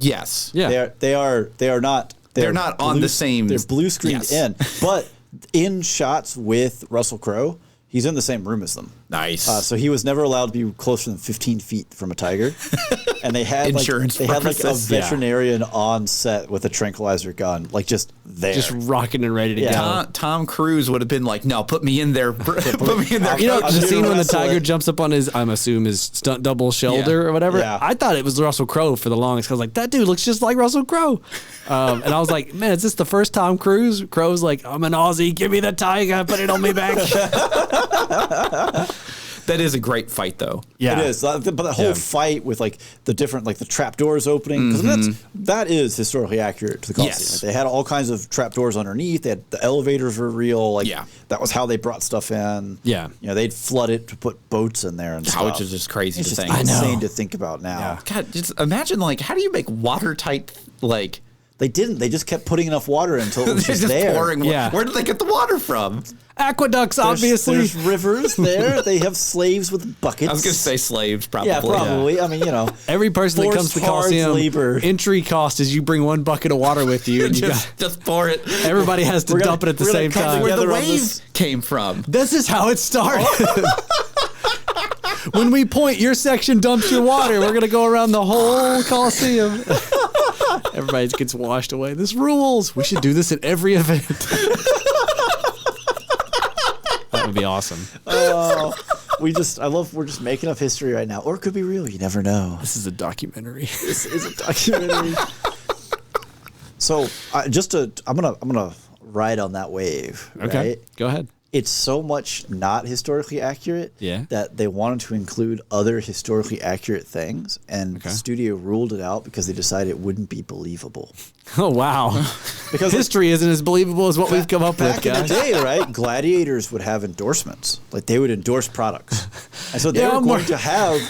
yes. Yeah. They are not. They're not on the same. They're blue screened in, but in shots with Russell Crowe, he's in the same room as them. Nice. So he was never allowed to be closer than 15 feet from a tiger, and they had Insurance like a purposes. veterinarian on set with a tranquilizer gun, like just there, Just rocking and ready to Yeah. go. Tom Cruise would have been like, "No, put me in there. Put me in there." You know, I'm the gonna scene when the wrestle tiger it. jumps up on his, I'm assuming his stunt double shoulder or whatever. Yeah. I thought it was Russell Crowe for the longest. I was like, that dude looks just like Russell Crowe. And I was like, man, is this the first Tom Cruise? Crowe's like, I'm an Aussie. Give me the tiger. Put it on me back. That is a great fight, though. Yeah. It is, but the whole fight with like the different like the trapdoors opening, because that is historically accurate to the Coliseum. Yes. Like, they had all kinds of trapdoors underneath. They had, the elevators were real. Like that was how they brought stuff in. Yeah. You know, they'd flood it to put boats in there and stuff. Which is just crazy It's to just think. insane to think about now. Yeah. God, just imagine like, how do you make watertight like? They didn't. They just kept putting enough water in until it was They're just there. pouring. Yeah. Where did they get the water from? Aqueducts, obviously. There's rivers there. They have slaves with buckets. I was gonna say slaves, probably. Yeah, probably. I mean, you know, Every person that comes to the forced hard Coliseum, labor. entry cost is you bring one bucket of water with you. And you Just pour it. everybody has to We're gonna- dump it at the we're gonna same come time. Where the together on wave this. came from. This is how it started. When we point, your section dumps your water. We're going to go around the whole Coliseum. Everybody gets washed away. This rules. We should do this at every event. That would be awesome. we're just making up history right now, or it could be real. You never know. This is a documentary. This is a documentary. So I'm gonna ride on that wave. Okay, Right? go ahead. It's so much not historically accurate that they wanted to include other historically accurate things, and the studio ruled it out because they decided it wouldn't be believable. Oh, wow. Because history isn't as believable as what we've come up with, Back in the guys. day, right? Gladiators would have endorsements. Like they would endorse products. And so they Yeah, were I'm going more- to have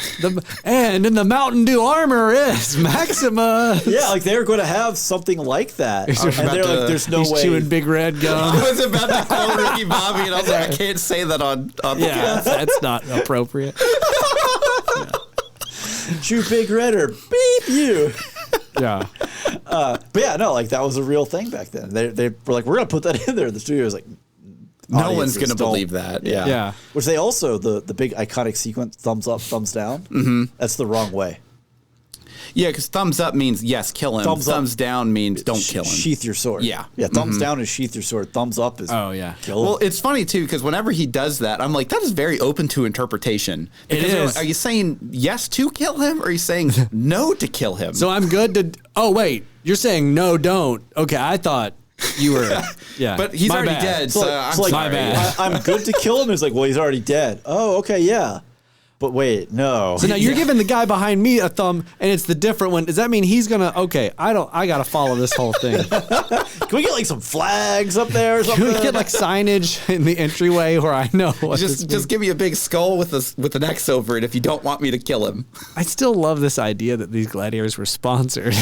And in the Mountain Dew armor is Maxima. yeah, like they were going to have something like that. And about they're to- like, there's no He's way. chewing big red gum. I was about to quote Ricky Bobby, and I was like, I can't say that on the Yeah, that's not appropriate. Chew big red or beep you. Yeah. But yeah, no, like that was a real thing back then. They were like, we're going to put that in there. The studio was like, No one's audiences going to don't- believe that. Yeah. Yeah. Which they also, the big iconic sequence, thumbs up, thumbs down, that's the wrong way. Yeah, because thumbs up means yes, kill him. Thumbs up. Thumbs down means don't kill him. Sheath your sword. Yeah. Yeah, thumbs down is sheath your sword. Thumbs up is Oh, yeah. kill him. Well, it's funny too because whenever he does that, I'm like, that is very open to interpretation. It Because is. Are you saying yes to kill him, or are you saying no to kill him? So I'm good to. Oh, wait. You're saying no, don't. Okay, I thought you were. Yeah. but he's My already bad. dead, So, so like- I'm so, like, sorry. My bad. I'm good to kill him. It's like, well, he's already dead. Oh, okay, yeah. But wait, no. So now you're giving the guy behind me a thumb, and it's the different one. Does that mean he's gonna? Okay, I gotta follow this whole thing. Can we get like some flags up there or something? Can we get like signage in the entryway where I know what this Just means? give me a big skull with an X over it if you don't want me to kill him. I still love this idea that these gladiators were sponsored.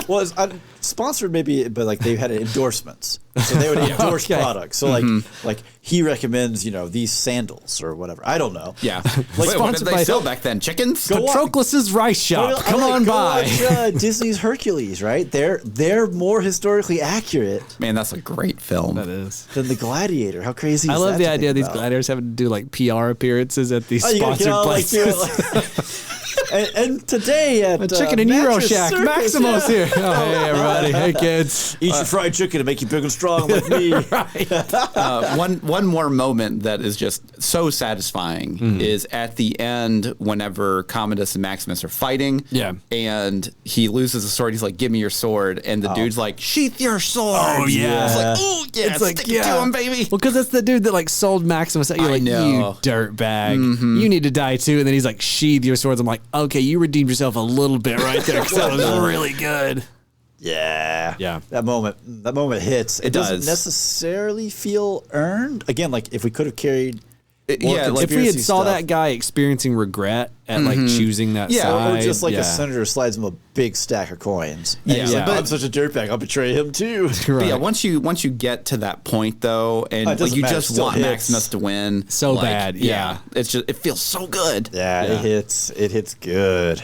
Well, it's sponsored maybe, but like they had endorsements, so they would endorse Okay. products. So like he recommends, these sandals or whatever. I don't know. Yeah. Like, Wait, what did sponsored they by- sell back then? Chickens? Go on. Patroclus's rice shop. Come on go by. watch, Disney's Hercules, right? They're more historically accurate Man, that's a great film. That is. than the Gladiator. How crazy! I is love that the to idea of think these about? gladiators having to do like PR appearances at these Oh, you gotta sponsored get on, like, do places. it, like- and today at A chicken and Euro Mattress Shack. Circus, Maximo's yeah. here. Oh, hey, everybody. Hey, kids. Eat your fried chicken to make you big and strong like me. One more moment that is just so satisfying is at the end whenever Commodus and Maximus are fighting. Yeah. And he loses the sword. He's like, "Give me your sword," and the dude's like, "Sheath your sword." Oh, yeah. It's like, "Oh yeah, It's like, stick it to him, baby." Well, because that's the dude that like sold Maximus. You're I like, know. you dirtbag. You need to die too. And then he's like, sheathe your swords. I'm like, okay, you redeemed yourself a little bit right there because that was really good. Yeah. Yeah. That moment hits. It doesn't does. necessarily feel earned. Again, like if we could have carried Yeah, like if we had conspiracy saw stuff. that guy experiencing regret at like choosing that side, Or just like a senator slides him a big stack of coins. And Yeah. he's like, Yeah. I'm such a dirtbag, I'll betray him too. But yeah, Right. once you get to that point though, and like doesn't you matter, just still want hits. Maximus to win, So like, bad, yeah. it's just it feels so good. Yeah, Yeah. it hits good.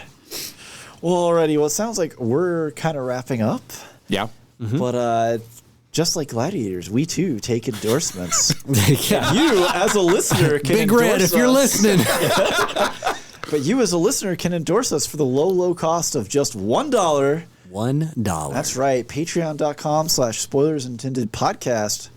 Well, already, well, it sounds like we're kind of wrapping up. Yeah. But just like Gladiators, we too take endorsements. Yeah. You, as a listener, can Big endorse Red, if you're us. listening. But you, as a listener, can endorse us for the low cost of just $1. $1. That's right. Patreon.com/spoilers intended podcast.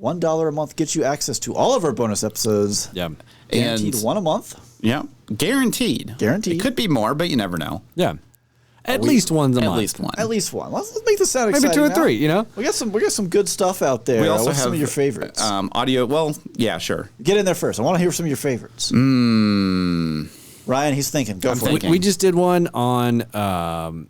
$1 a month gets you access to all of our bonus episodes. Yeah. Guaranteed And- one a month. Yeah. Guaranteed. Guaranteed. It could be more, but you never know. Yeah. At least one's a At month. least one. At least one. Let's make this sound Maybe exciting. 2 or now. 3, you know? We got some good stuff out there. We also What's have some of your favorites? audio. Well, yeah, sure. Get in there first. I want to hear some of your favorites. Ryan, he's thinking. Go for thinking. it. We just did one on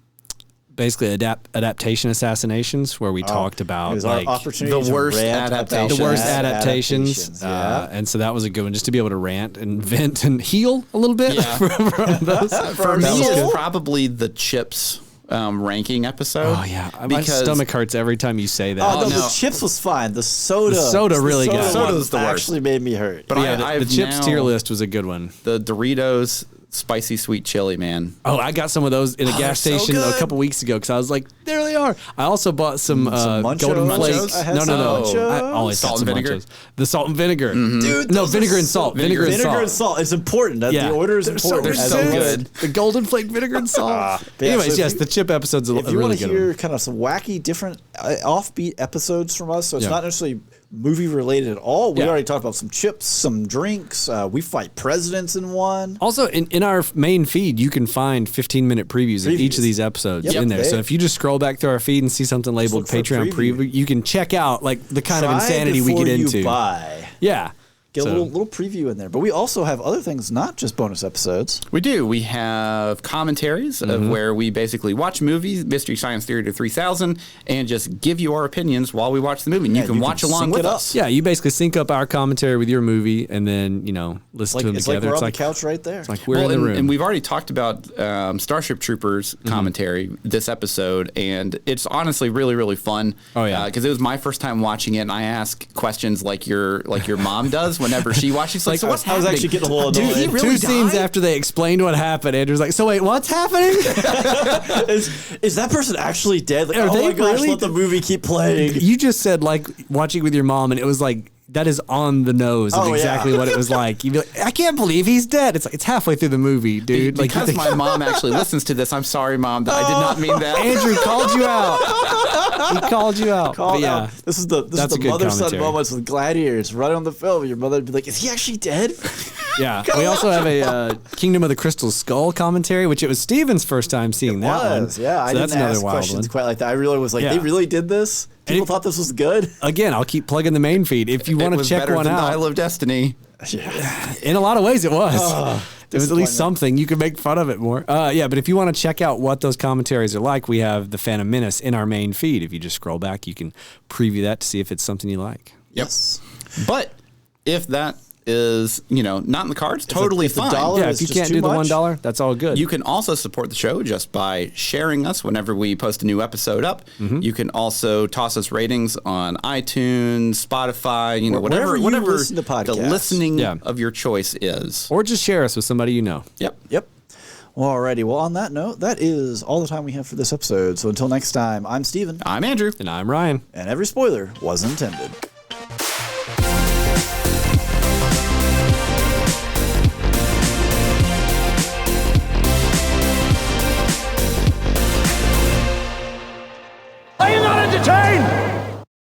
basically adaptation assassinations where we talked It about was our like opportunity the to worst rant adaptations. about the worst bad adaptations. Yeah. And so that was a good one, just to be able to rant and vent and heal a little bit Yeah. from those. For me, That was it's good. probably the Chips ranking episode. Oh yeah, my because stomach hurts every time you say that. Oh, no, no. the chips was fine. The soda. The soda really got me. Soda's the worst. actually made me hurt. But yeah, the I've chips now- tier list was a good one. The Doritos spicy sweet chili, man. Oh, I got some of those in a gas they're so station a good. couple weeks ago because I was like, there they are. I also bought some Munchos? golden flakes. Munchos? I had No. some Munchos. I always Salt got some and vinegar? Munchos. The salt and vinegar. Dude, No, those vinegar are and so- salt. Vinegar and Vinegar salt. and salt. It's important. Yeah. The order is They're important. They're as so it is. good. The golden flake vinegar and salt. But yeah, Anyways, so if yes, you- the chip episode's a If you really want to good hear one. kind of some wacky, different, offbeat episodes from us, so it's Yeah. not necessarily movie related at all. We Yeah. already talked about some chips, some drinks. We fight presidents in one. Also, in our main feed, you can find 15-minute previews of each Previews. of these episodes Yep. in there. They- So if you just scroll back through our feed and see something labeled look for Patreon preview. preview, you can check out like the kind of Try insanity we before get you into. buy. Yeah. Get So- a little preview in there. But we also have other things, not just bonus episodes. We do. We have commentaries of where we basically watch movies, Mystery Science Theater 3000, and just give you our opinions while we watch the movie. And Yeah, you can you watch can along sync with it up. us. Yeah, you basically sync up our commentary with your movie and then, listen to them It's like together. we're on the couch right there. It's like we're Well, in the room. and we've already talked about Starship Troopers commentary this episode, and it's honestly really, really fun. Oh, yeah. Because it was my first time watching it, and I ask questions like your mom does whenever she watches. Like, so what's I was happening? actually getting a little Dude, annoyed. he really Two scenes died? after they explained what happened, Andrew's like, so wait, what's happening? Is that person actually dead? Like, Are oh they my gosh, really- let the movie keep playing. You just said like watching with your mom, and it was like that is on the nose of Oh, yeah. exactly what it was like. You'd be like, I can't believe he's dead. It's like it's halfway through the movie, dude. Like you Because think- my mom actually listens to this, I'm sorry, Mom, that I did not mean that. Andrew called you out. He called you out. Call But yeah. out. This is the That's a good mother-son commentary. moments with Gladiators running on the film. Your mother would be like, "Is he actually dead?" Yeah, we also have a Kingdom of the Crystal Skull commentary, which it was Steven's first time seeing that one. Yeah, I so didn't that's another ask wild questions one. quite like that. I really was like, Yeah. they really did this. People it- thought this was good. Again, I'll keep plugging the main feed if you It want to was check better one than out. Dial of Destiny. In a lot of ways, it was. It was at least disappointment. something. You could make fun of it more. Yeah, but if you want to check out what those commentaries are like, we have the Phantom Menace in our main feed. If you just scroll back, you can preview that to see if it's something you like. Yes. But if that is, not in the cards, totally if the fine. dollar Yeah, is if you just can't too do the much. $1, that's all good. You can also support the show just by sharing us whenever we post a new episode up. You can also toss us ratings on iTunes, Spotify, Wherever whatever you listen to the podcasts. listening Yeah. of your choice is. or just share us with somebody you know. Yep. Yep. Well, alrighty. Well, on that note, that is all the time we have for this episode. So until next time, I'm Steven, I'm Andrew. And I'm Ryan. and every spoiler was intended.